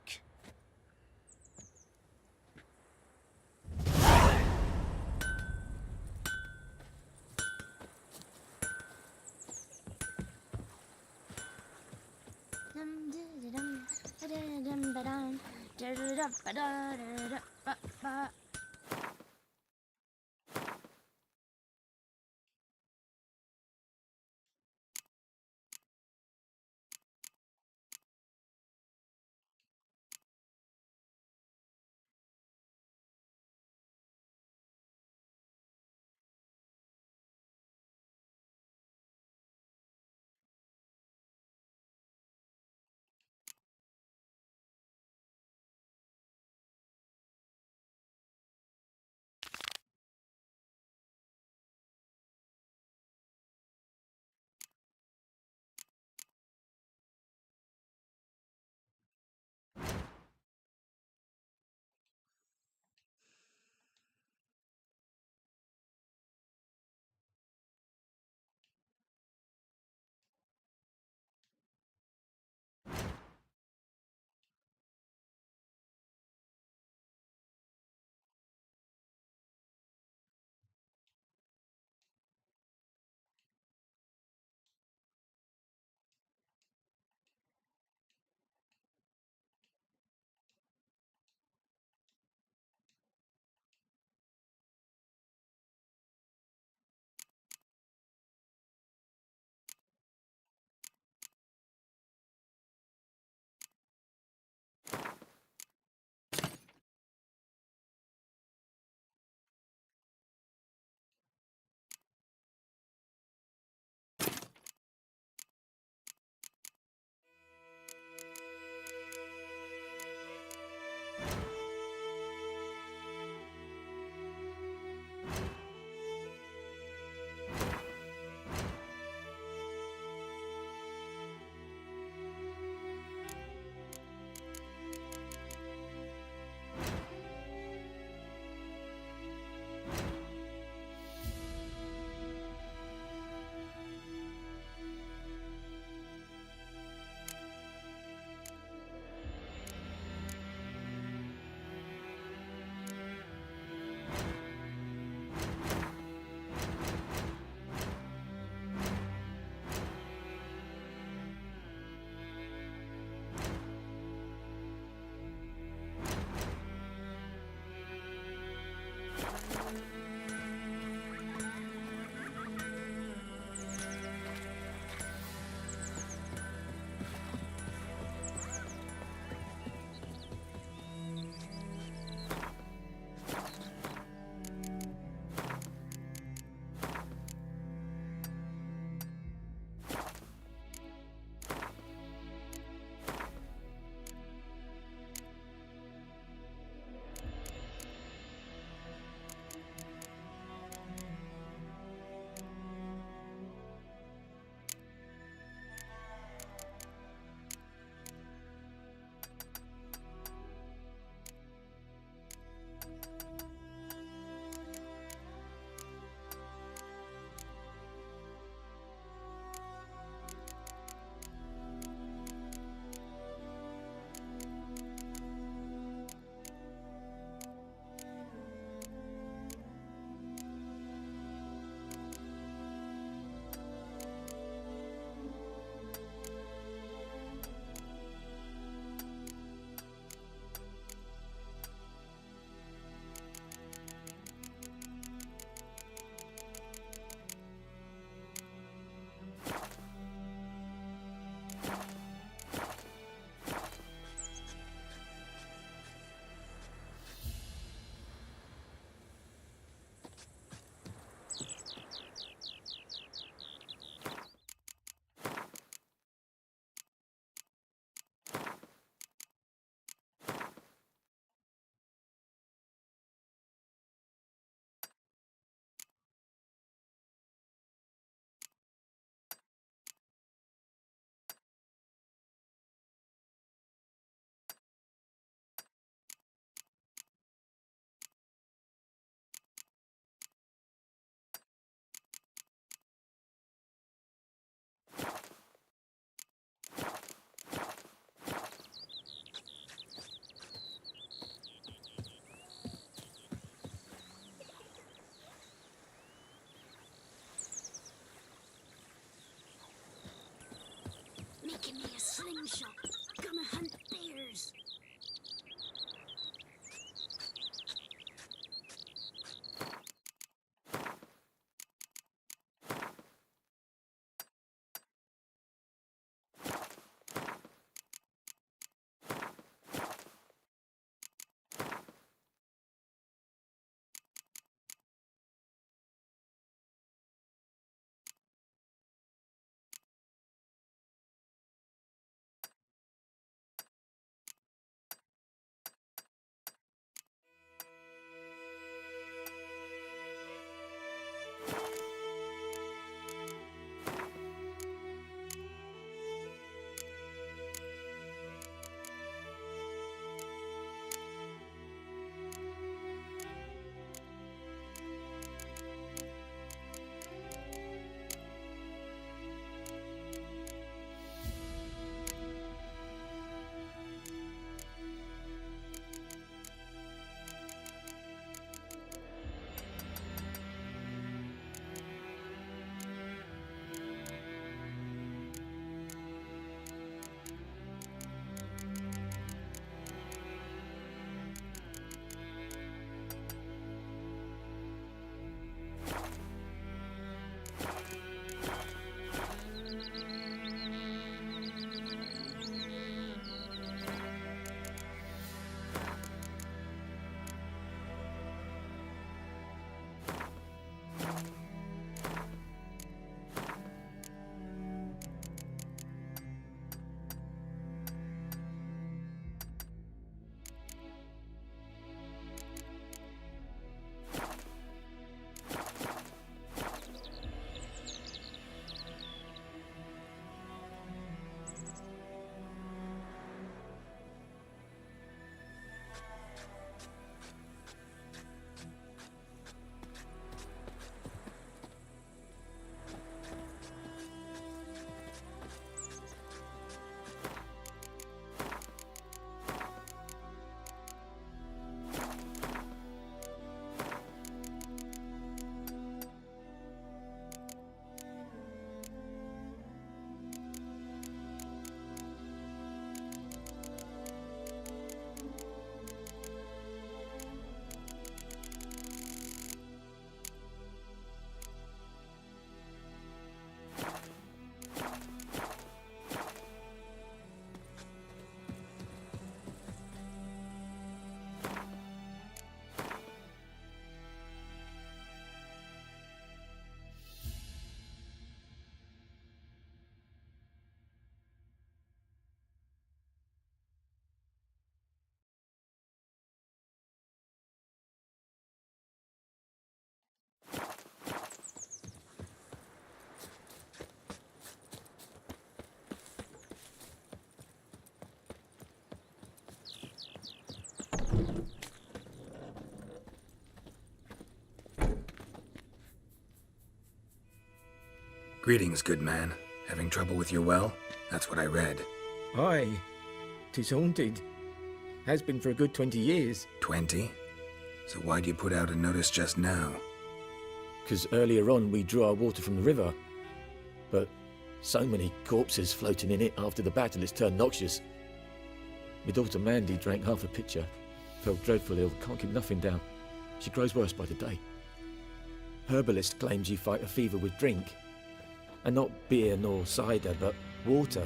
P: shall come and hunt bears.
B: Greetings, good man. Having trouble with your well? That's what I read.
K: Aye. 'Tis haunted. Has been for a good 20 years.
B: 20? So why'd you put out a notice just now?
K: 'Cause earlier on we drew our water from the river. But so many corpses floating in it after the battle it's turned noxious. My daughter Mandy drank half a pitcher. Felt dreadful ill, can't keep nothing down. She grows worse by the day. Herbalist claims you fight a fever with drink. And not beer nor cider, but water.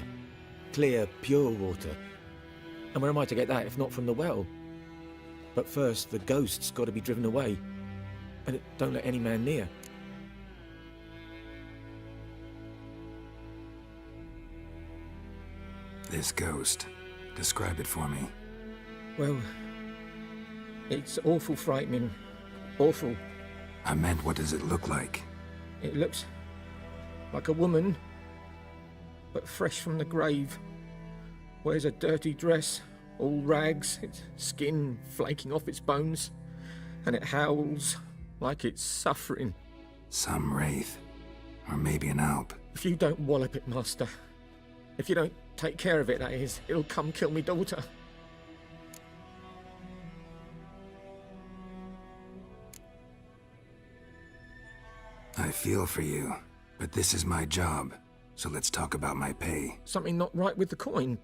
K: Clear, pure water. And where am I to get that if not from the well? But first, the ghost's got to be driven away. And it don't let any man near.
B: This ghost. Describe it for me.
K: Well, it's awful frightening. Awful.
B: I meant, what does it look like?
K: It looks like a woman, but fresh from the grave. Wears a dirty dress, all rags, its skin flaking off its bones, and it howls like it's suffering.
B: Some wraith. Or maybe an alp.
K: If you don't wallop it, Master, if you don't take care of it, that is, it'll come kill me daughter.
B: I feel for you, but this is my job. So let's talk about my pay.
K: Something not right with the coin?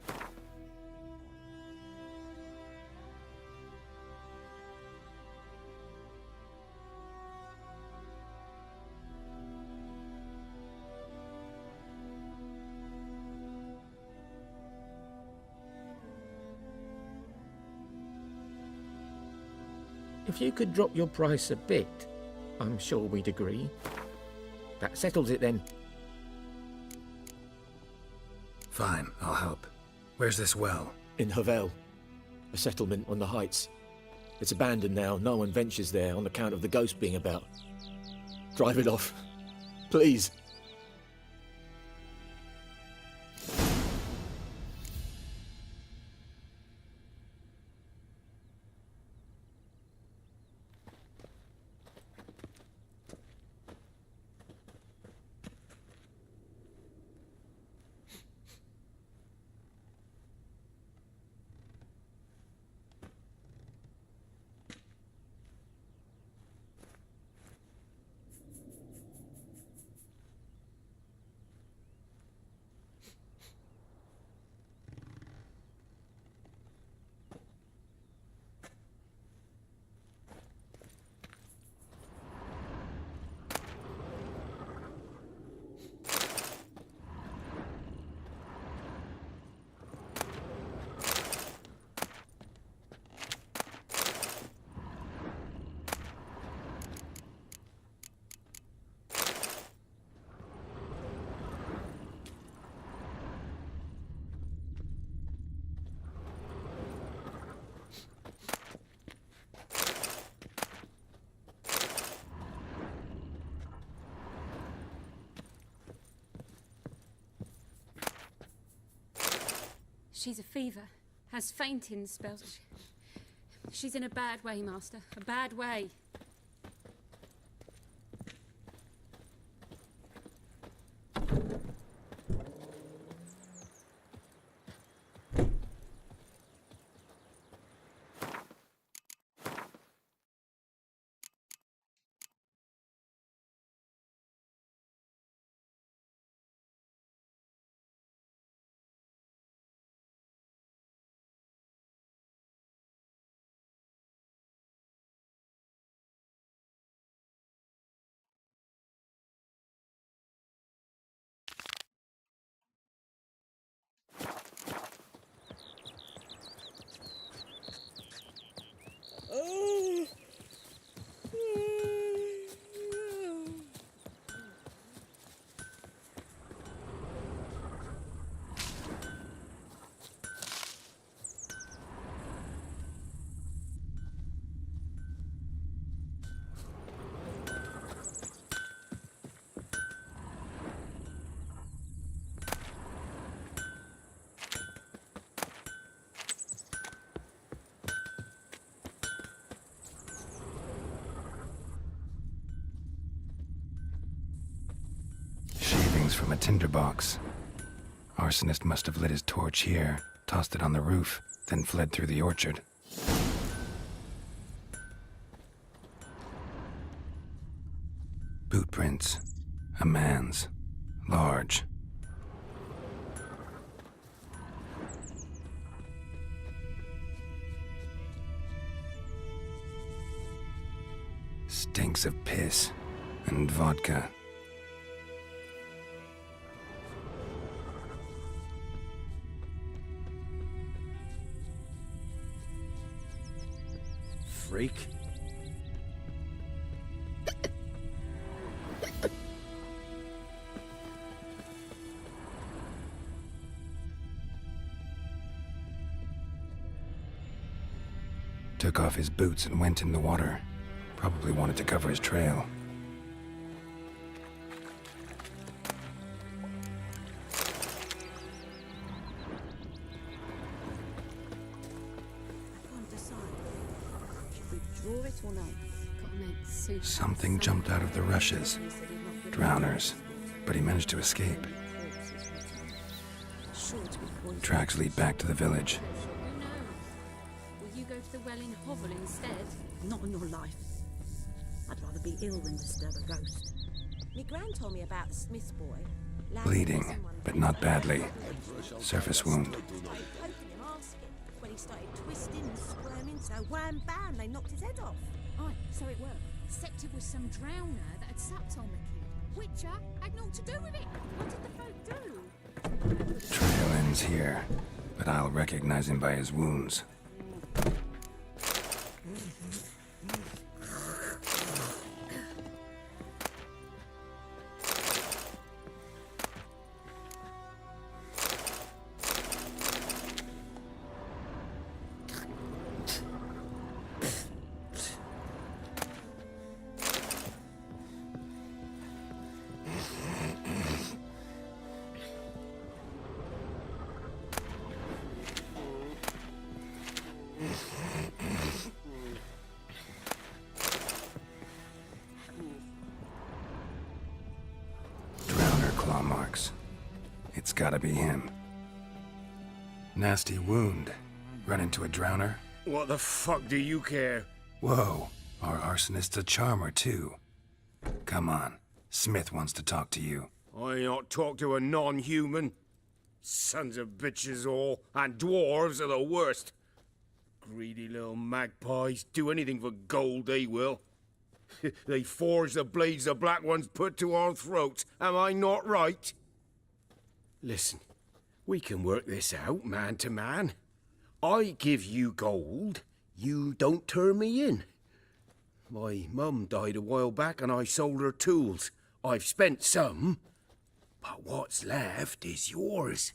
K: If you could drop your price a bit, I'm sure we'd agree. That settles it then.
B: Fine, I'll help. Where's this well?
K: In Havel, a settlement on the heights. It's abandoned now. No one ventures there on account of the ghost being about. Drive it off, please.
Q: She's a fever, has fainting spells. She's in a bad way, Master. A bad way.
B: From a tinderbox. Arsonist must have lit his torch here, tossed it on the roof, then fled through the orchard. Boot prints. A man's. Large. Stinks of piss and vodka.
F: Freak.
B: Took off his boots and went in the water. Probably wanted to cover his trail.
N: Draw it or no?
B: Something jumped out of the rushes. Drowners. But he managed to escape. Tracks lead back to the village.
Q: Will you go to the well in Hovel instead?
N: Not on your life. I'd rather be ill than disturb a ghost. Me gran told me about the Smith's boy.
B: Bleeding, but not badly. Surface wound.
N: When he started twisting and squirming, so wham bam, they knocked his head off.
Q: Aye, so it were. Except it was some drowner that had supped on the kid. Witcher had naught to do with it. What did the folk do?
B: Trail ends here, but I'll recognize him by his wounds. Claw marks. It's gotta be him. Nasty wound. Run into a drowner?
F: What the fuck do you care?
B: Whoa, our arsonist's a charmer too. Come on, Smith wants to talk to you.
F: I not talk to a non-human. Sons of bitches all, and dwarves are the worst. Greedy little magpies, do anything for gold, they will. They forge the blades the Black Ones put to our throats. Am I not right? Listen, we can work this out, man to man. I give you gold, you don't turn me in. My mum died a while back and I sold her tools. I've spent some, but what's left is yours.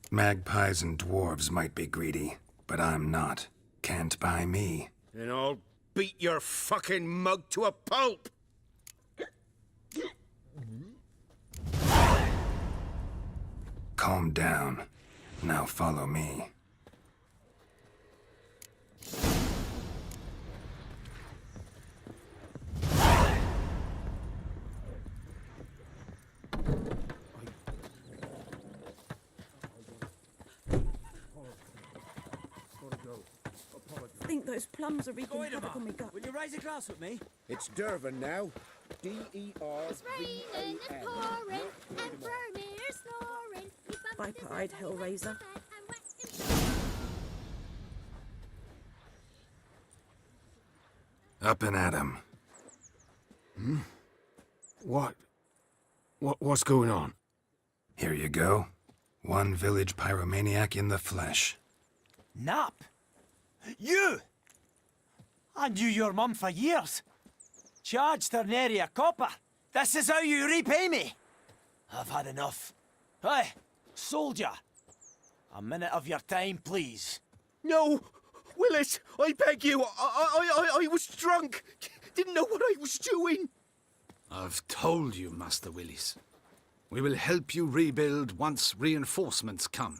B: Magpies and dwarves might be greedy, but I'm not. Can't buy me.
F: Then I'll beat your fucking mug to a pulp!
B: Calm down. Now follow me.
N: I think those plums are wreaking havoc on me gut.
O: Will you raise a glass with me?
M: It's Dervin now. D-E-R-V-A-N.
P: It's raining and pouring and Vermeer snoring.
N: Viper-eyed Hellraiser.
B: Up and at him.
F: What's going on?
B: Here you go. One village pyromaniac in the flesh.
I: Nap? You! I knew your mum for years. Charged her nary a copper. This is how you repay me. I've had enough. Hey, soldier. A minute of your time, please.
F: No! Willis, I beg you, I was drunk. Didn't know what I was doing.
J: I've told you, Master Willis. We will help you rebuild once reinforcements come.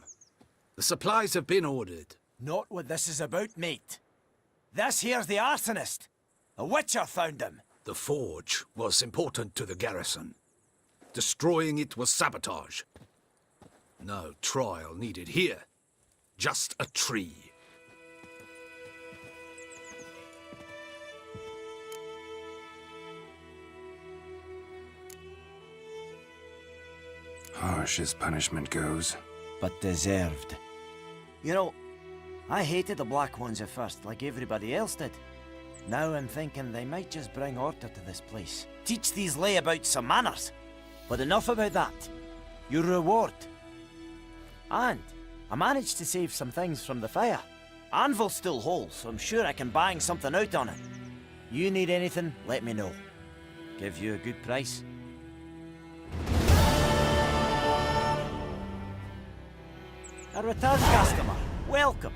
J: The supplies have been ordered.
I: Not what this is about, mate. This here's the arsonist. A witcher found him.
J: The forge was important to the garrison. Destroying it was sabotage. No trial needed here. Just a tree.
B: Harsh as punishment goes.
I: But deserved. You know, I hated the Black Ones at first, like everybody else did. Now I'm thinking they might just bring order to this place. Teach these layabouts some manners. But enough about that. Your reward. And I managed to save some things from the fire. Anvil's still whole, so I'm sure I can bang something out on it. You need anything, let me know. Give you a good price. A return customer. Welcome.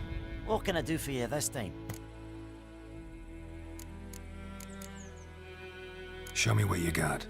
I: What can I do for you this time?
B: Show me what you got.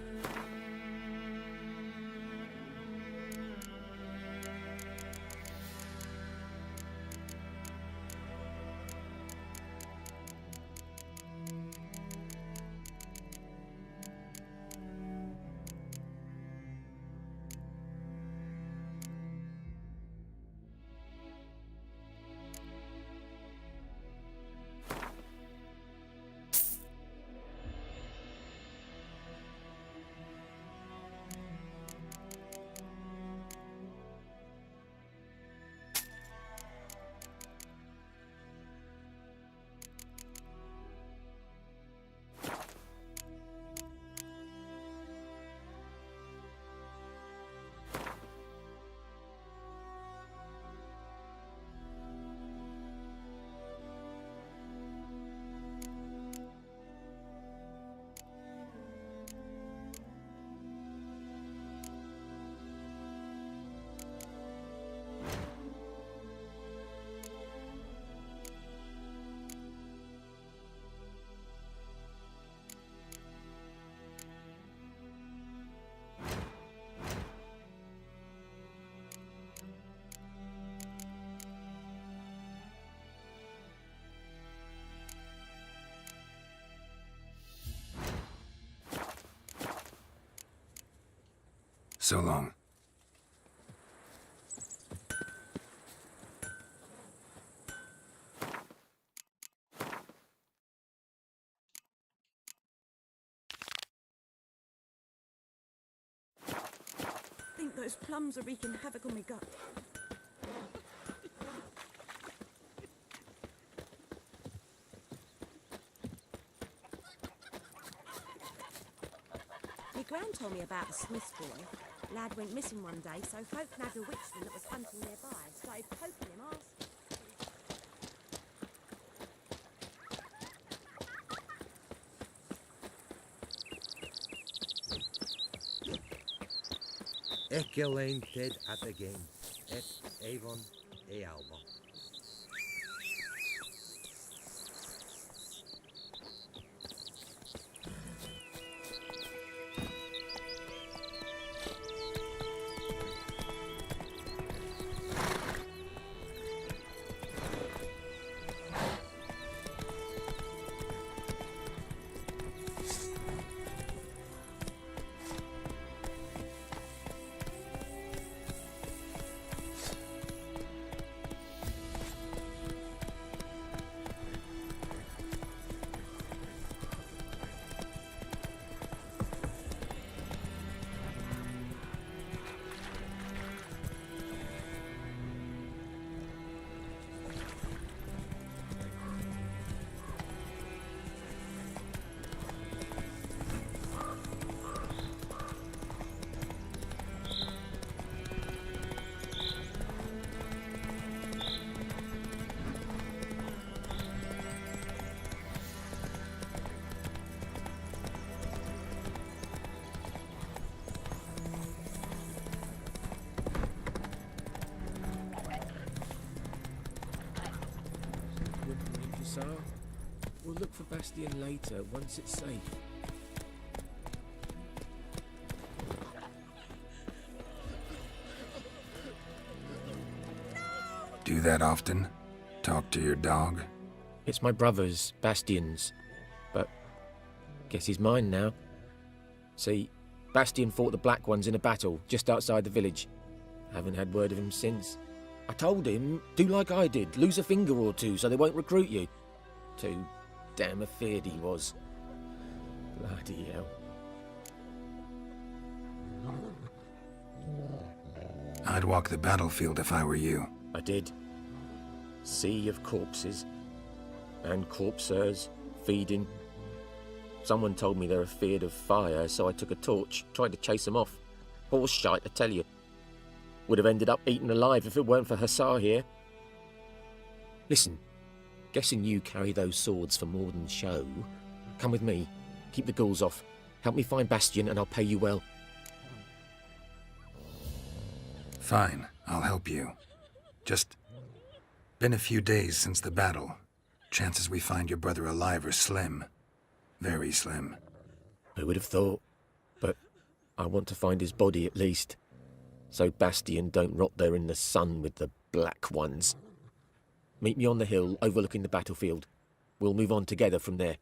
B: So long.
N: I think those plums are wreaking havoc on my gut. My gran told me about the Smiths boy. Lad went missing one day, so folk nabbed a witchman that was hunting nearby and started poking him asking.
R: Echelane Ted at the game. Et Avon e Alba.
K: We'll look for Bastion later, once it's safe.
B: Do that often? Talk to your dog?
K: It's my brother's, Bastion's, but guess he's mine now. See, Bastion fought the Black Ones in a battle just outside the village. Haven't had word of him since. I told him, do like I did, lose a finger or two so they won't recruit you. Too damn afeard he was. Bloody hell.
B: I'd walk the battlefield if I were you.
K: I did. Sea of corpses. And corpsers, feeding. Someone told me they're afeard of fire, so I took a torch, tried to chase them off. Horse shite, I tell you. Would have ended up eaten alive if it weren't for Hussar here. Listen, guessing you carry those swords for more than show. Come with me. Keep the ghouls off. Help me find Bastion and I'll pay you well.
B: Fine, I'll help you. Just been a few days since the battle. Chances we find your brother alive are slim. Very slim.
K: Who would have thought? But I want to find his body at least. So Bastion don't rot there in the sun with the Black Ones. Meet me on the hill overlooking the battlefield. We'll move on together from there.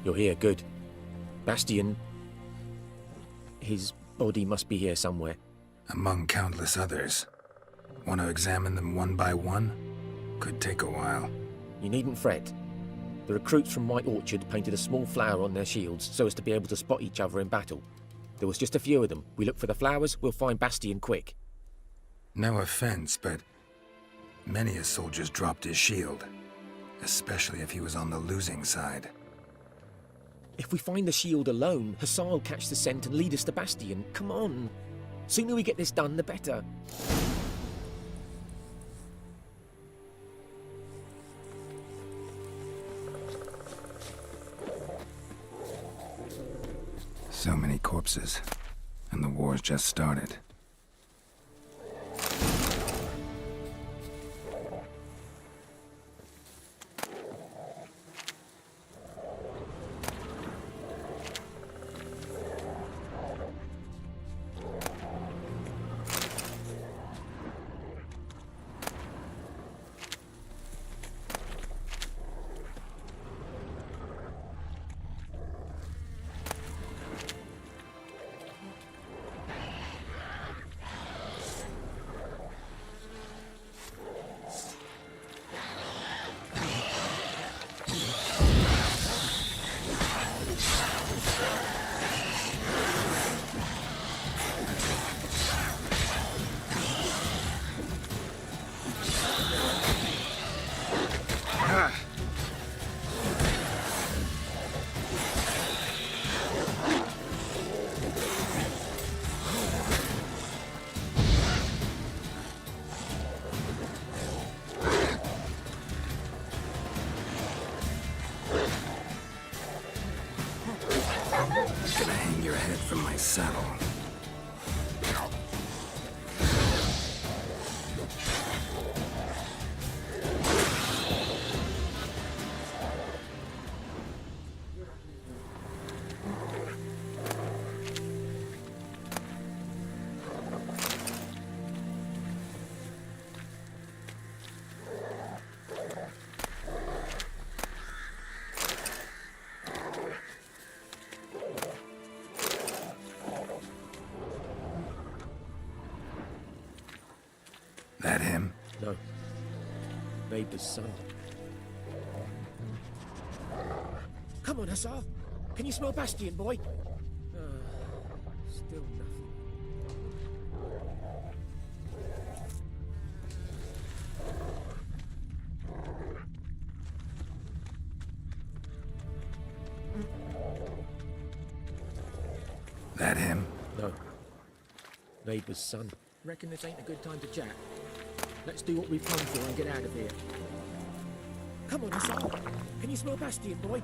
K: You're here, good. Bastian... His body must be here somewhere.
B: Among countless others. Want to examine them one by one? Could take a while.
K: You needn't fret. The recruits from White Orchard painted a small flower on their shields so as to be able to spot each other in battle. There was just a few of them. We look for the flowers, we'll find Bastian quick.
B: No offense, but many a soldier's dropped his shield. Especially if he was on the losing side.
K: If we find the shield alone, Hussar will catch the scent and lead us to Bastian. Come on. Sooner we get this done, the better.
B: So many corpses. And the war's just started. Gonna hang your head from my saddle. That him?
K: No. Neighbor's son. Come on, Hussar. Can you smell Bastian, boy? Still nothing.
B: That him?
K: No. Neighbor's son. Reckon this ain't a good time to chat. Let's do what we've come for and get out of here. Come on, Hussar. Can you smell Bastian, boy?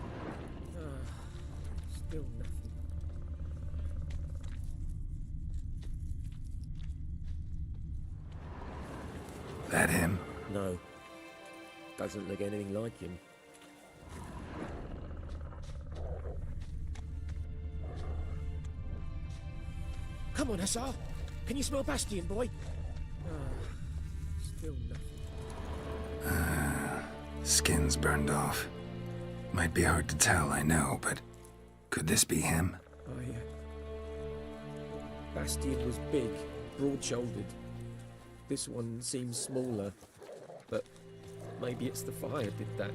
K: Still nothing.
B: That him?
K: No. Doesn't look anything like him. Come on, Hussar. Can you smell Bastian, boy? Still nothing.
B: Skin's burned off. Might be hard to tell, I know, but could this be him?
K: Bastian was big, broad-shouldered. This one seems smaller, but maybe it's the fire did that.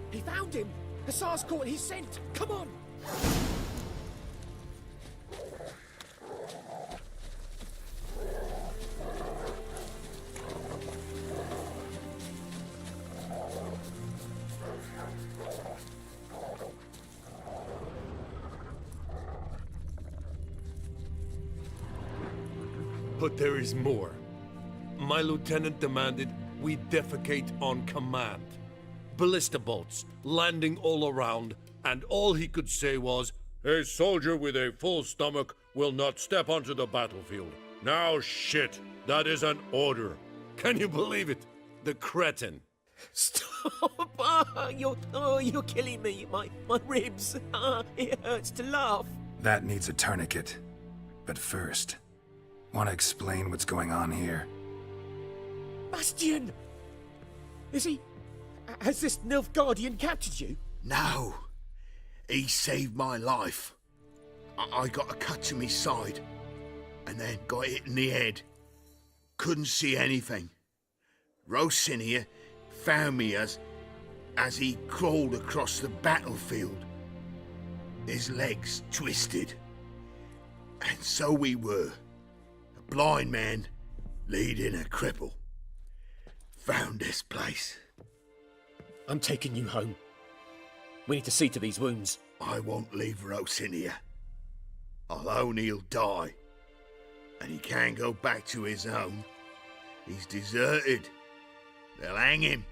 K: He found him! Hussar's caught his scent! Come on!
S: But there is more. My lieutenant demanded we defecate on command. Ballista bolts, landing all around, and all he could say was, "A soldier with a full stomach will not step onto the battlefield." Now shit, that is an order. Can you believe it? The cretin.
K: Stop! You're killing me. My ribs. It hurts to laugh.
B: That needs a tourniquet. But first, want to explain what's going on here?
K: Bastian!
O: Is he... Has this Nilfgaardian captured you?
M: No. He saved my life. I got a cut to my side, and then got hit in the head. Couldn't see anything. Rosinia found me as he crawled across the battlefield. His legs twisted. And so we were. A blind man leading a cripple. Found this place.
O: I'm taking you home. We need to see to these wounds.
M: I won't leave Rosinia. Alone he'll die. And he can't go back to his home. He's deserted. They'll hang him.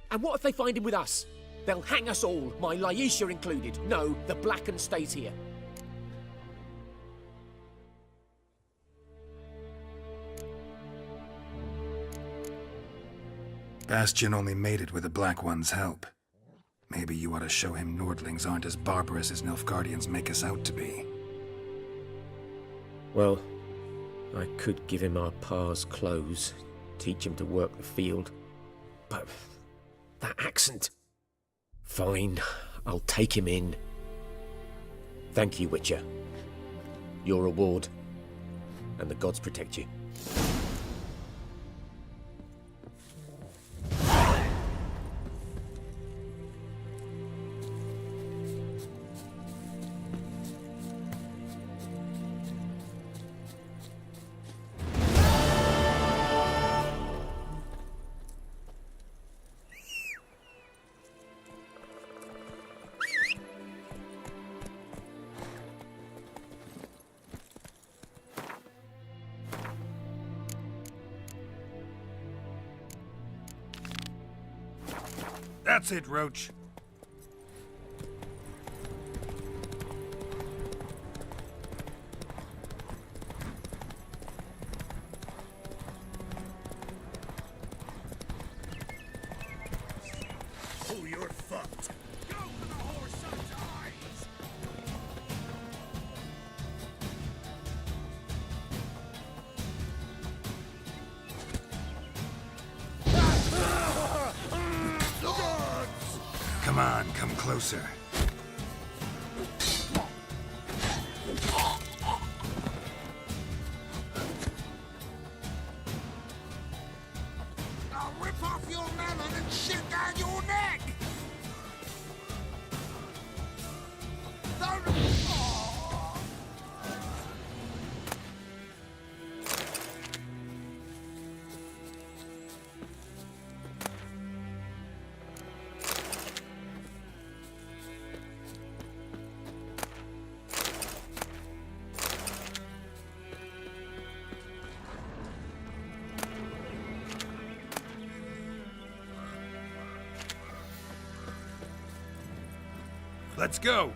O: And what if they find him with us? They'll hang us all, my Laisha included. No, the Blacken stays here.
B: Bastion only made it with the Black One's help. Maybe you ought to show him Nordlings aren't as barbarous as Nilfgaardians make us out to be.
K: Well, I could give him our pa's clothes, teach him to work the field. But that accent... Fine, I'll take him in. Thank you, Witcher. Your reward. And the gods protect you.
B: That's it, Roach.
M: Oh, you're fucked. Go for the horse's eyes!
B: Come on, come closer.
M: I'll rip off your melon and shit down your neck!
B: Let's go.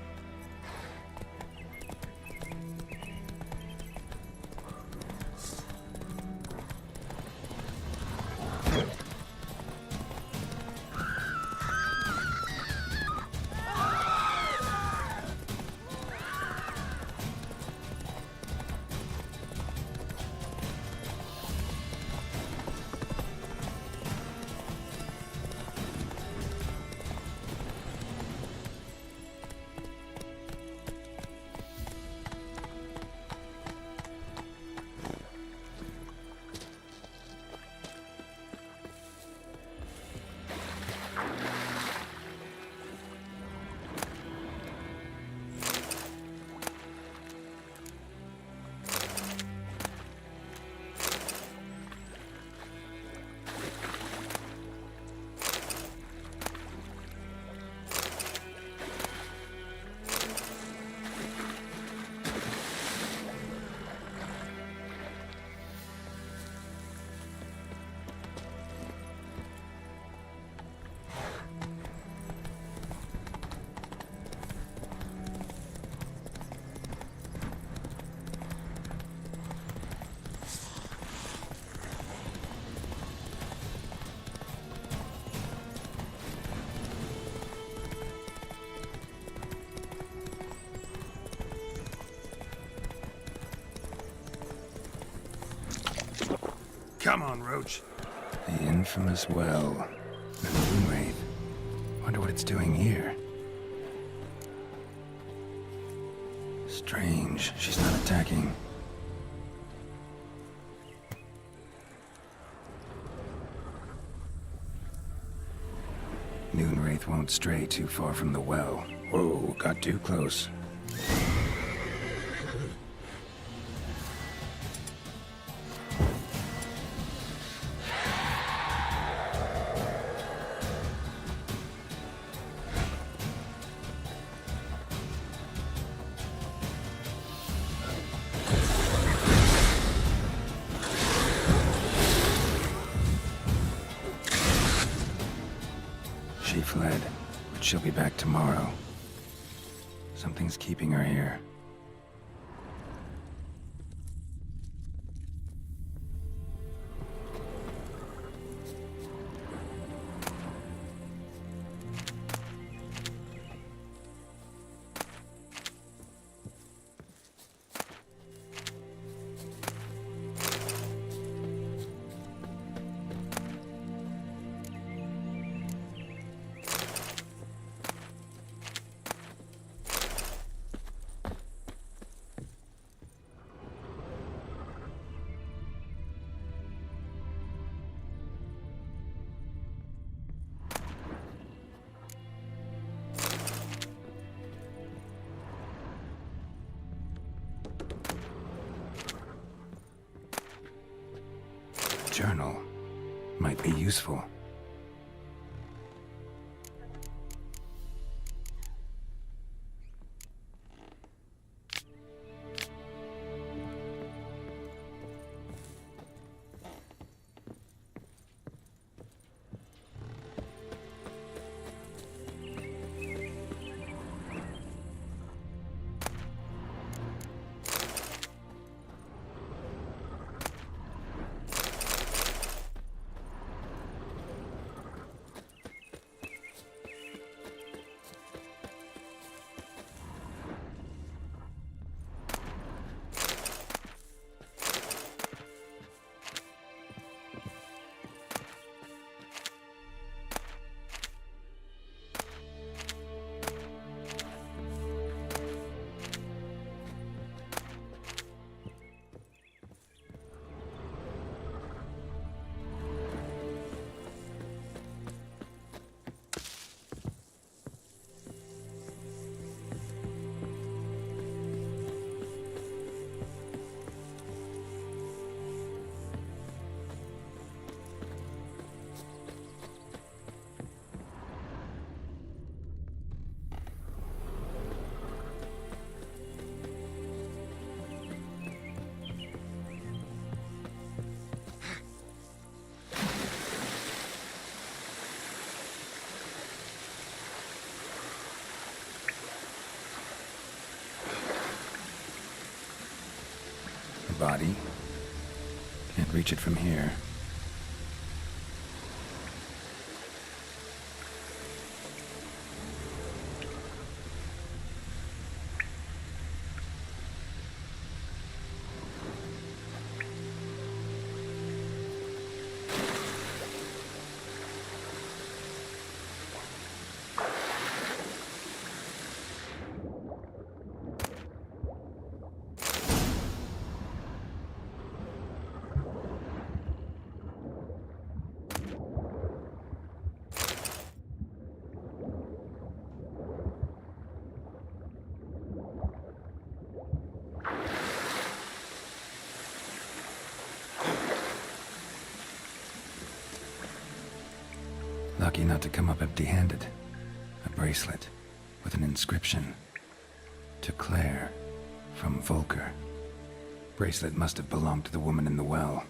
B: Come on, Roach. The infamous well. And Wonder what it's doing here. Strange, she's not attacking. Moonwraith won't stray too far from the well. Whoa, got too close. She fled, but she'll be back tomorrow. Something's keeping her here. Journal might be useful. Body. Can't reach it from here. Lucky not to come up empty-handed. A bracelet with an inscription. To Claire, from Volker. Bracelet must have belonged to the woman in the well.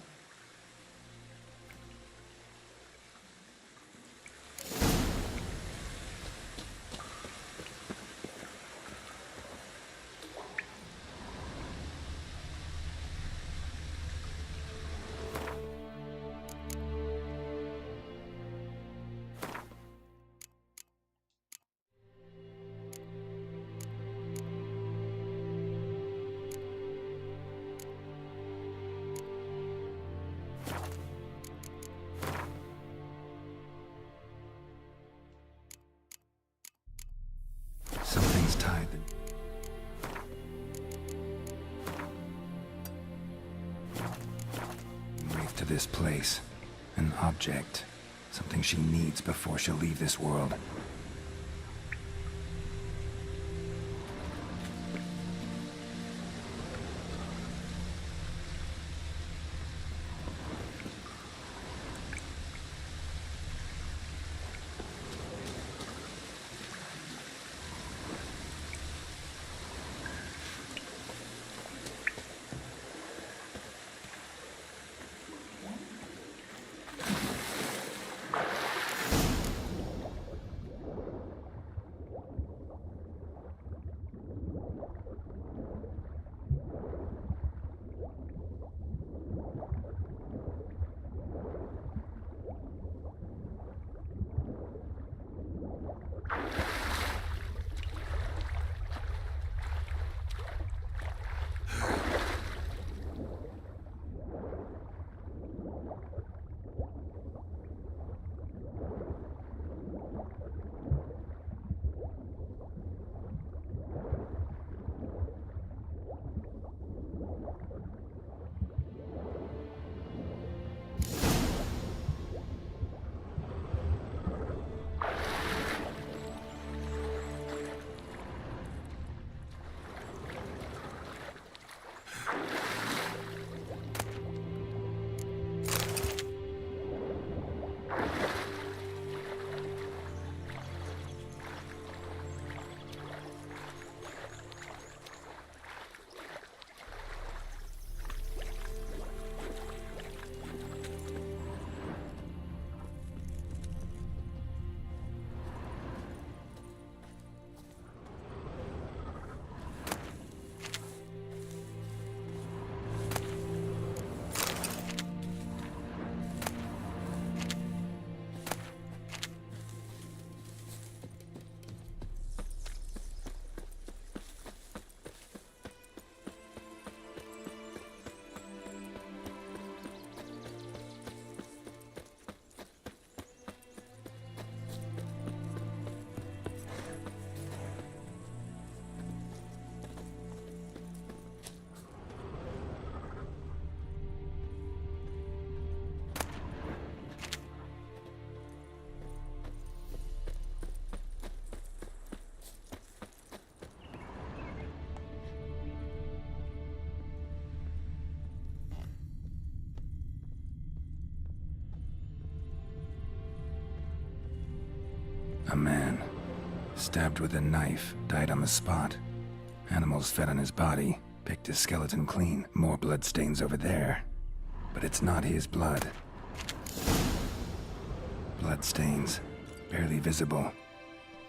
B: untie the... Wraith to this place. An object. Something she needs before she'll leave this world. A man, stabbed with a knife, died on the spot. Animals fed on his body, picked his skeleton clean. More bloodstains over there. But it's not his blood. Bloodstains, barely visible.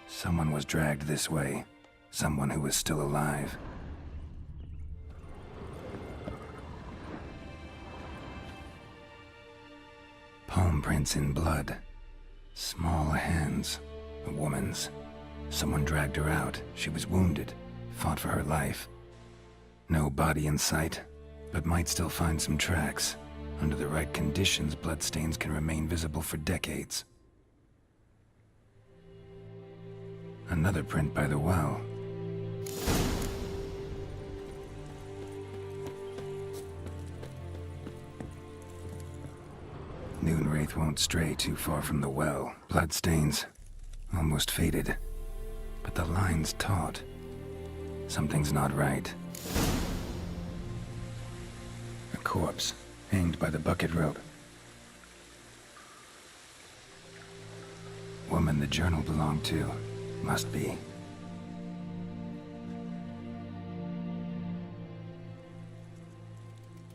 B: Someone was dragged this way. Someone who was still alive. Palm prints in blood. Small hands. A woman's. Someone dragged her out. She was wounded. Fought for her life. No body in sight, but might still find some tracks. Under the right conditions, bloodstains can remain visible for decades. Another print by the well. Noonwraith won't stray too far from the well. Bloodstains, almost faded. But the line's taut. Something's not right. A corpse, hanged by the bucket rope. Woman the journal belonged to. Must be.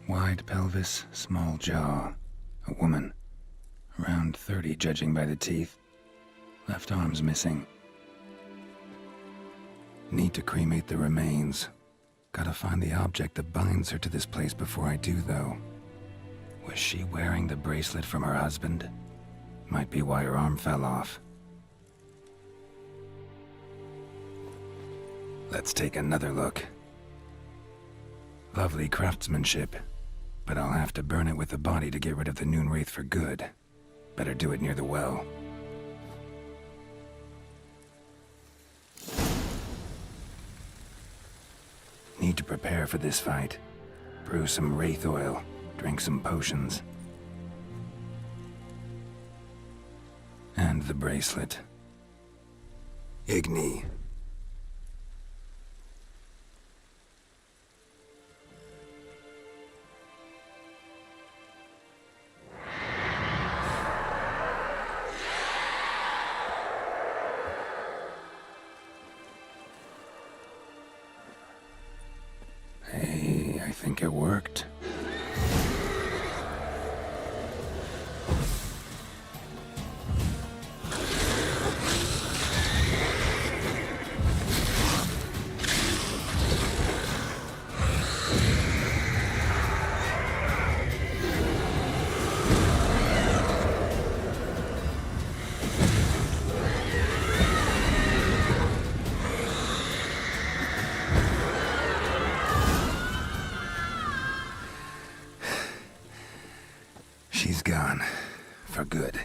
B: Wide pelvis, small jaw. A woman. Around 30, judging by the teeth. Left arm's missing. Need to cremate the remains. Gotta find the object that binds her to this place before I do, though. Was she wearing the bracelet from her husband? Might be why her arm fell off. Let's take another look. Lovely craftsmanship, but I'll have to burn it with the body to get rid of the Noonwraith for good. Better do it near the well. to prepare for this fight. Brew some wraith oil, drink some potions. And the bracelet. Igni. Hey, I think it worked. She's gone. For good.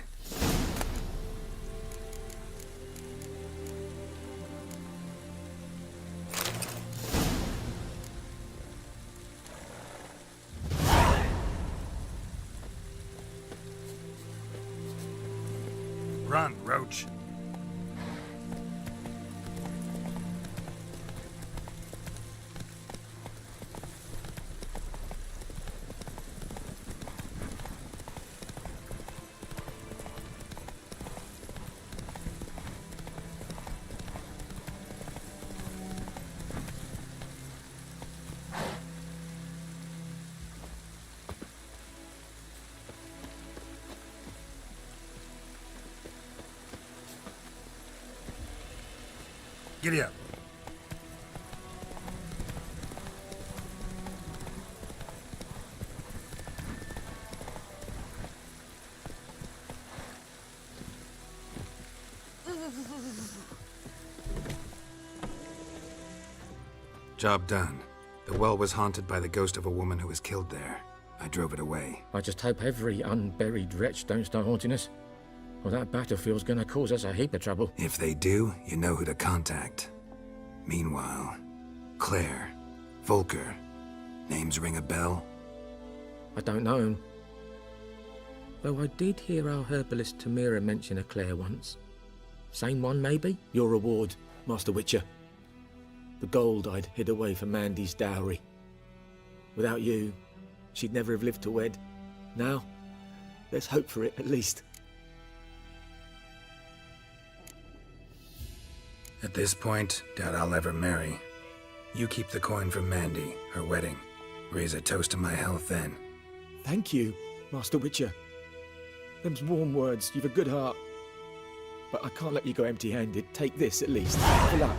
B: Run, Roach. Giddy up. Job done. The well was haunted by the ghost of a woman who was killed there. I drove it away.
K: I just hope every unburied wretch don't start haunting us. Well, that battlefield's gonna cause us a heap of trouble.
B: If they do, you know who to contact. Meanwhile, Claire, Volker, names ring a bell?
K: I don't know him. Though I did hear our herbalist Tamira mention a Claire once. Same one, maybe? Your reward, Master Witcher. The gold I'd hid away for Mandy's dowry. Without you, she'd never have lived to wed. Now, let's hope for it, at least.
B: At this point, doubt I'll ever marry. You keep the coin from Mandy, her wedding. Raise a toast to my health then.
K: Thank you, Master Witcher. Them's warm words, you've a good heart. But I can't let you go empty-handed. Take this, at least. For luck.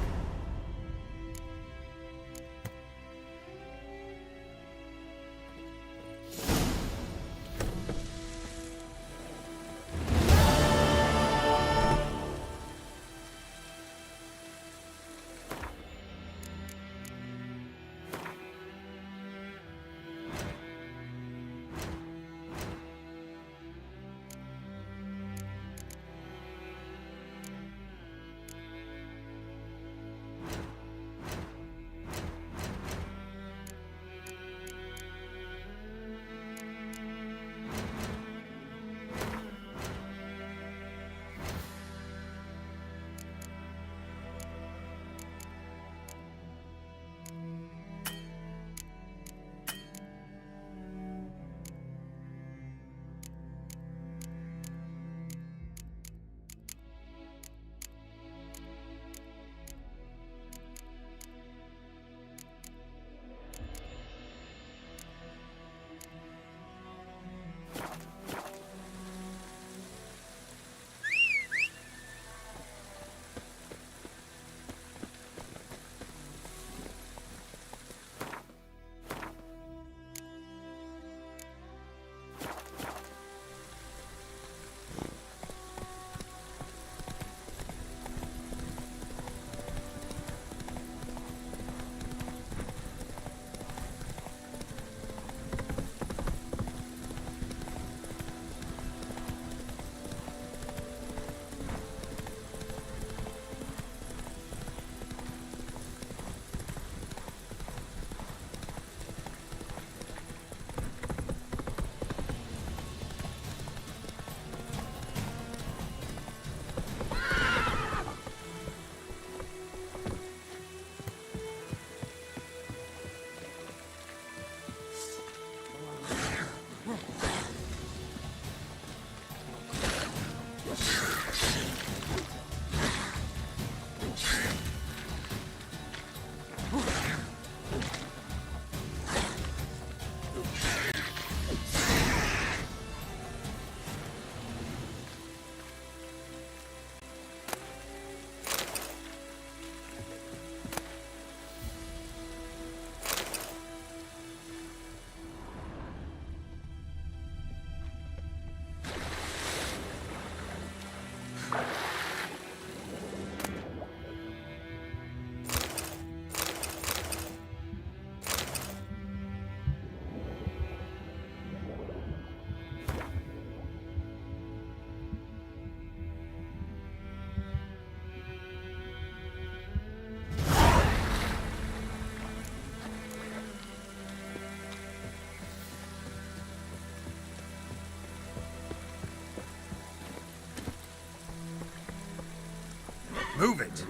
B: Move it!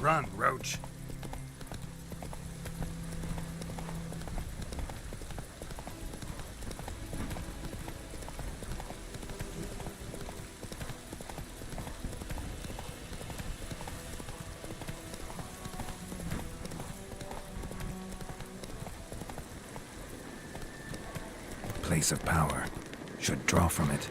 B: Run, Roach. Place of power. Should draw from it.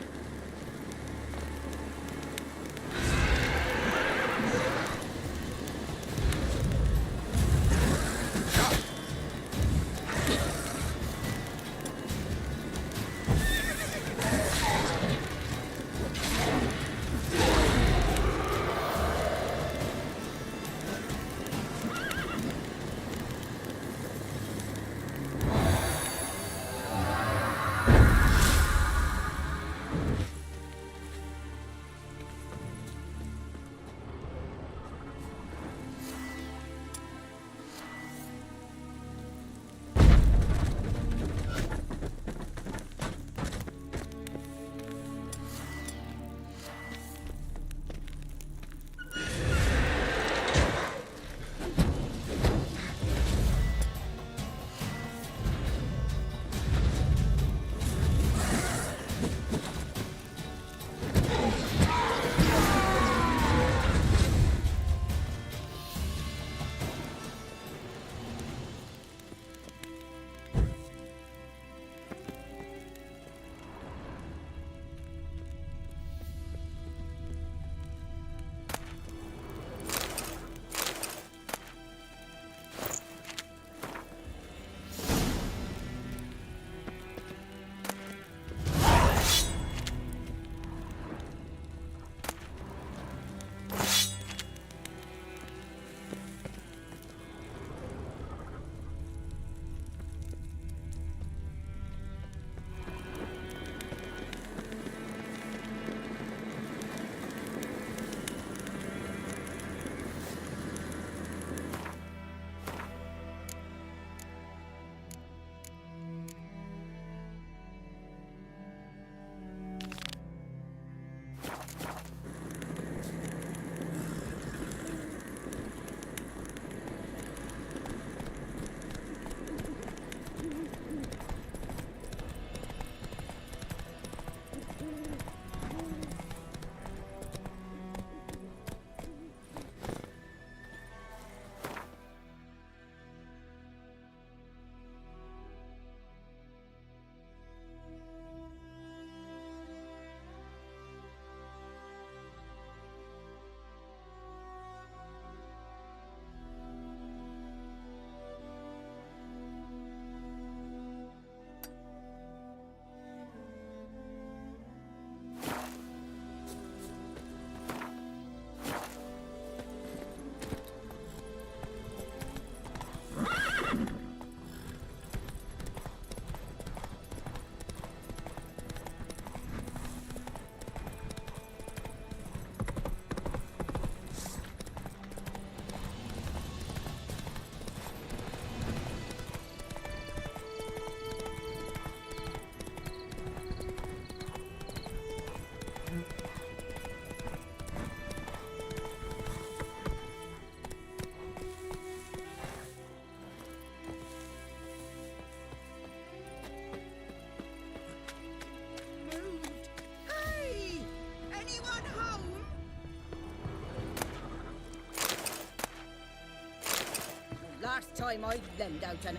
T: time I'd lend out an...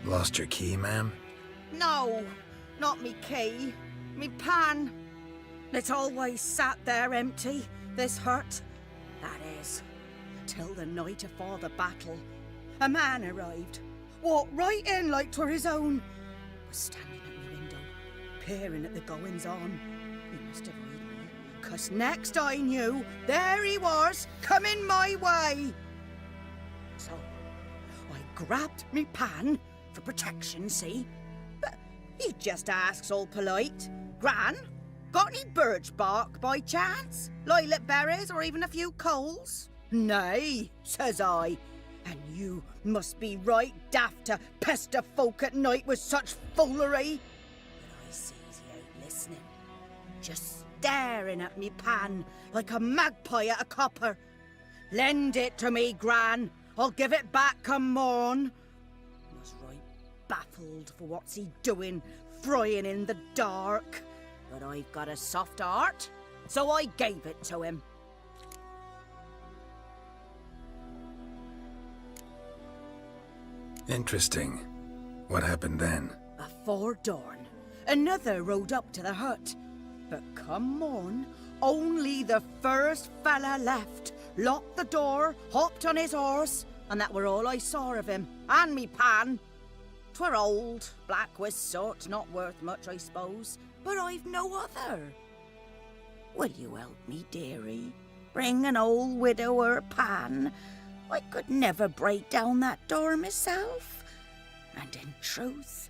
B: Lost your key, ma'am?
T: No, not me key. Me pan. It's always sat there empty, this hut. That is, till the night afore the battle. A man arrived, walked right in like 'twere his own. Was standing at me window, peering at the goings-on. He must have heard me, 'cause next I knew, there he was, coming my way. So, I grabbed me pan, for protection, see? But he just asks all polite, Gran, got any birch bark by chance? Lilac berries or even a few coals? Nay, says I. And you must be right daft to pester folk at night with such foolery. But I sees he ain't listening, just staring at me pan like a magpie at a copper. Lend it to me, Gran. I'll give it back come morn. Was right baffled for what's he doing, frying in the dark. But I've got a soft heart, so I gave it to him.
B: Interesting. What happened then?
T: Afore dawn, another rode up to the hut. But come morn, only the first fella left, locked the door, hopped on his horse, and that were all I saw of him, and me pan. 'Twere old, black with soot, not worth much, I suppose, but I've no other. Will you help me, dearie? Bring an old widower pan. I could never break down that door myself. And in truth,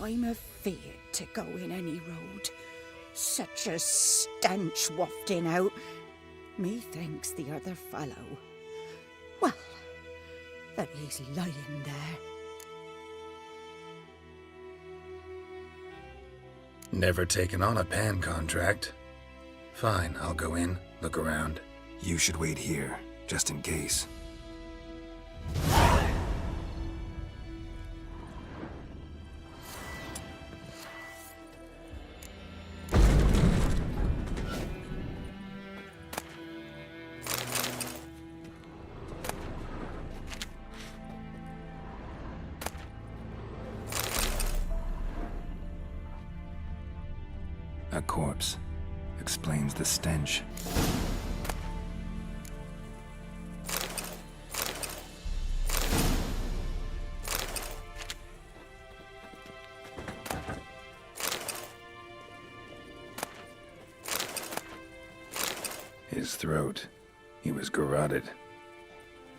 T: I'm afeard to go in any road. Such a stench wafting out. Methinks the other fellow, well, that he's lying there.
B: Never taken on a pan contract. Fine, I'll go in, look around. You should wait here, just in case. A corpse explains the stench. His throat, he was garroted.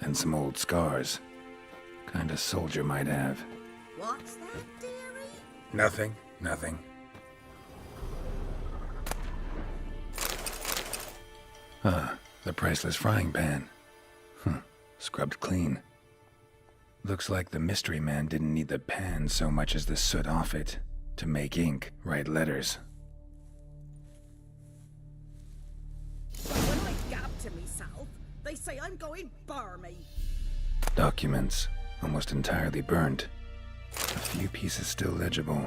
B: And some old scars. Kind of soldier might have.
T: What's that, dearie?
B: Nothing, nothing. Ah, the priceless frying pan. Scrubbed clean. Looks like the mystery man didn't need the pan so much as the soot off it to make ink, write letters.
T: When I gab to myself, they say I'm going barmy.
B: Documents, almost entirely burnt. A few pieces still legible.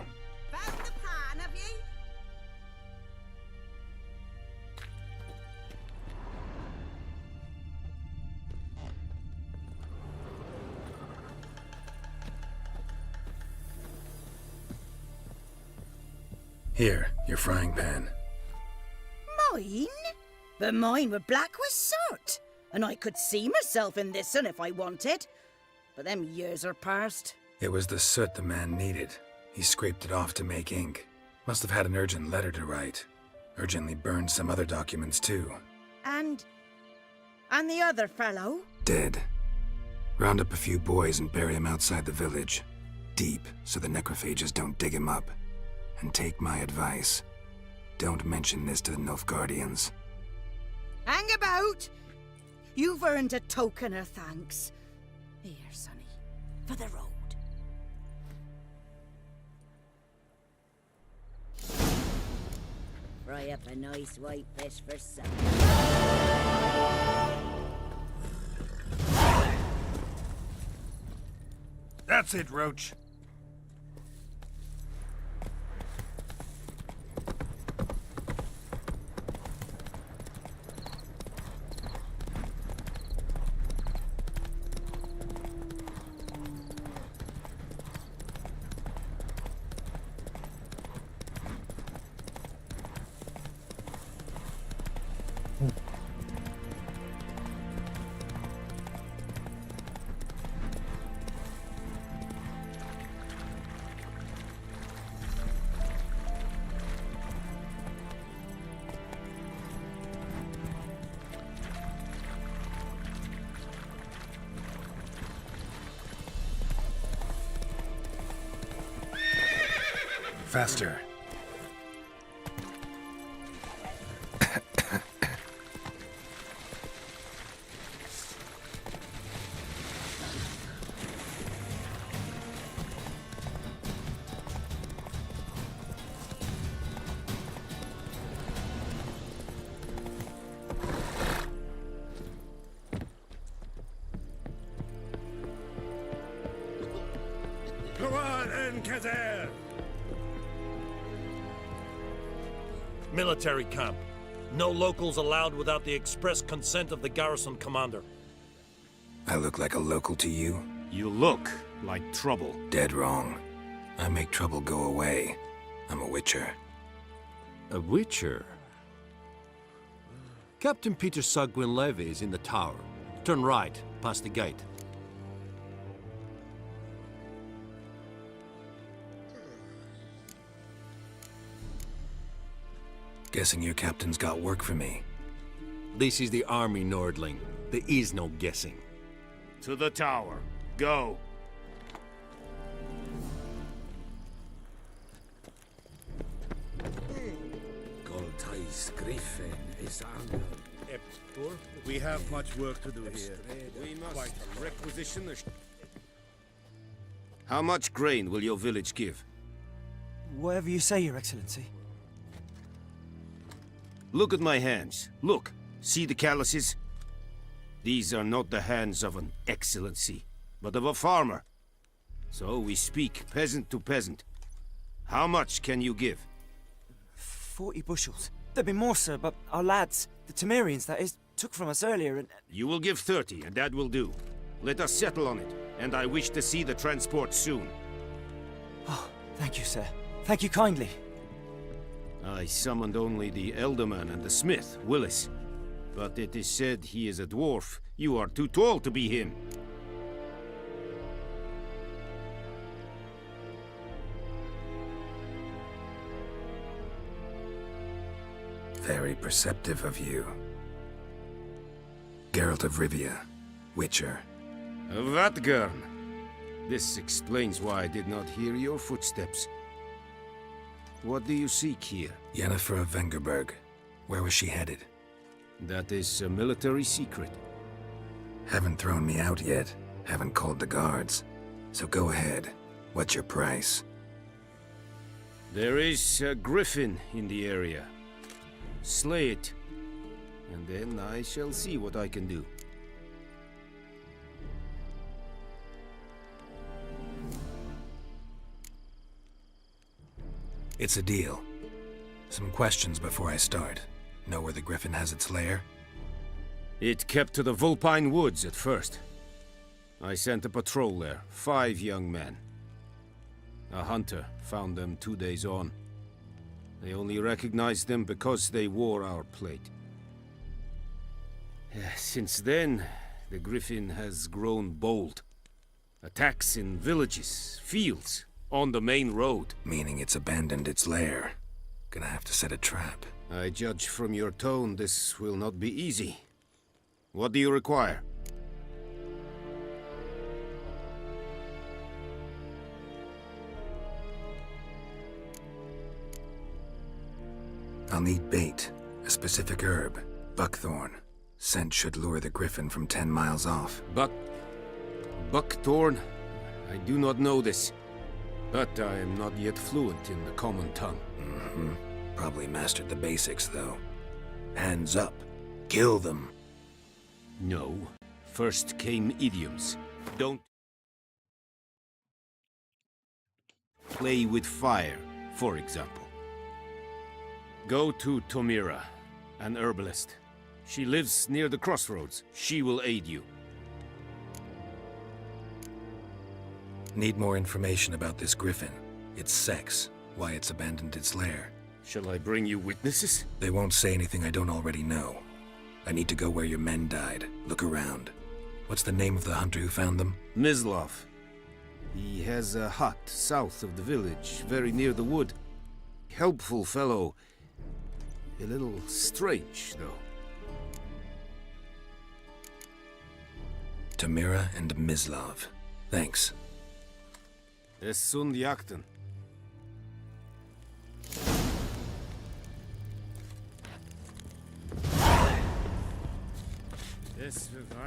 T: Found the pan, have you?
B: Here, your frying pan.
T: Mine? But mine were black with soot, and I could see myself in this one if I wanted. But them years are past.
B: It was the soot the man needed. He scraped it off to make ink. Must have had an urgent letter to write. Urgently burned some other documents too.
T: And the other fellow?
B: Dead. Round up a few boys and bury him outside the village. Deep, so the necrophages don't dig him up. And take my advice. Don't mention this to the Nilfgaardians.
T: Hang about! You've earned a token of thanks. Here, sonny, for the road. Fry up a nice white fish for supper.
F: That's it, Roach.
B: Faster.
S: Come on, Enkazer! Military camp. No locals allowed without the express consent of the garrison commander.
B: I look like a local to you?
F: You look like trouble.
B: Dead wrong. I make trouble go away. I'm a witcher.
U: A witcher? Captain Peter Sagwin Levy is in the tower. Turn right, past the gate.
B: Guessing your captain's got work for me.
U: This is the army, Nordling. There is no guessing.
F: To the tower. Go.
R: Goltais Griffin is under.
F: We have much work to do here. We must requisition the... How much grain will your village give?
I: Whatever you say, Your Excellency.
F: Look at my hands. Look. See the calluses? These are not the hands of an excellency, but of a farmer. So we speak peasant to peasant. How much can you give?
I: 40 bushels. There'd be more, sir, but our lads, the Temerians, that is, took from us earlier and...
F: You will give 30, and that will do. Let us settle on it, and I wish to see the transport soon.
I: Oh, thank you, sir. Thank you kindly.
F: I summoned only the Elderman and the smith, Willis. But it is said he is a dwarf. You are too tall to be him.
B: Very perceptive of you. Geralt of Rivia, Witcher.
F: Vatgern! This explains why I did not hear your footsteps. What do you seek here?
B: Yennefer of Vengerberg. Where was she headed?
F: That is a military secret.
B: Haven't thrown me out yet. Haven't called the guards. So go ahead. What's your price?
F: There is a griffin in the area. Slay it, and then I shall see what I can do.
B: It's a deal. Some questions before I start. Know where the griffin has its lair?
F: It kept to the Vulpine Woods at first. I sent a patrol there, 5 young men. A hunter found them 2 days on. They only recognized them because they wore our plate. Since then, the griffin has grown bold. Attacks in villages, fields, on the main road.
B: Meaning it's abandoned its lair. Gonna have to set a trap.
F: I judge from your tone this will not be easy. What do you require?
B: I'll need bait, a specific herb, buckthorn. Scent should lure the griffin from 10 miles off.
F: Buckthorn? I do not know this, but I am not yet fluent in the common tongue.
B: Probably mastered the basics, though. Hands up. Kill them.
F: No. First came idioms. Don't play with fire, for example. Go to Tomira, an herbalist. She lives near the crossroads. She will aid you.
B: Need more information about this griffin. Its sex, why it's abandoned its lair.
F: Shall I bring you witnesses?
B: They won't say anything I don't already know. I need to go where your men died. Look around. What's the name of the hunter who found them?
F: Mislov. He has a hut south of the village, very near the wood. Helpful fellow. A little strange, though.
B: Tamira and Mislov. Thanks.
F: Es sunt jakten.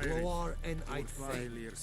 R: Gloar en uitveilig.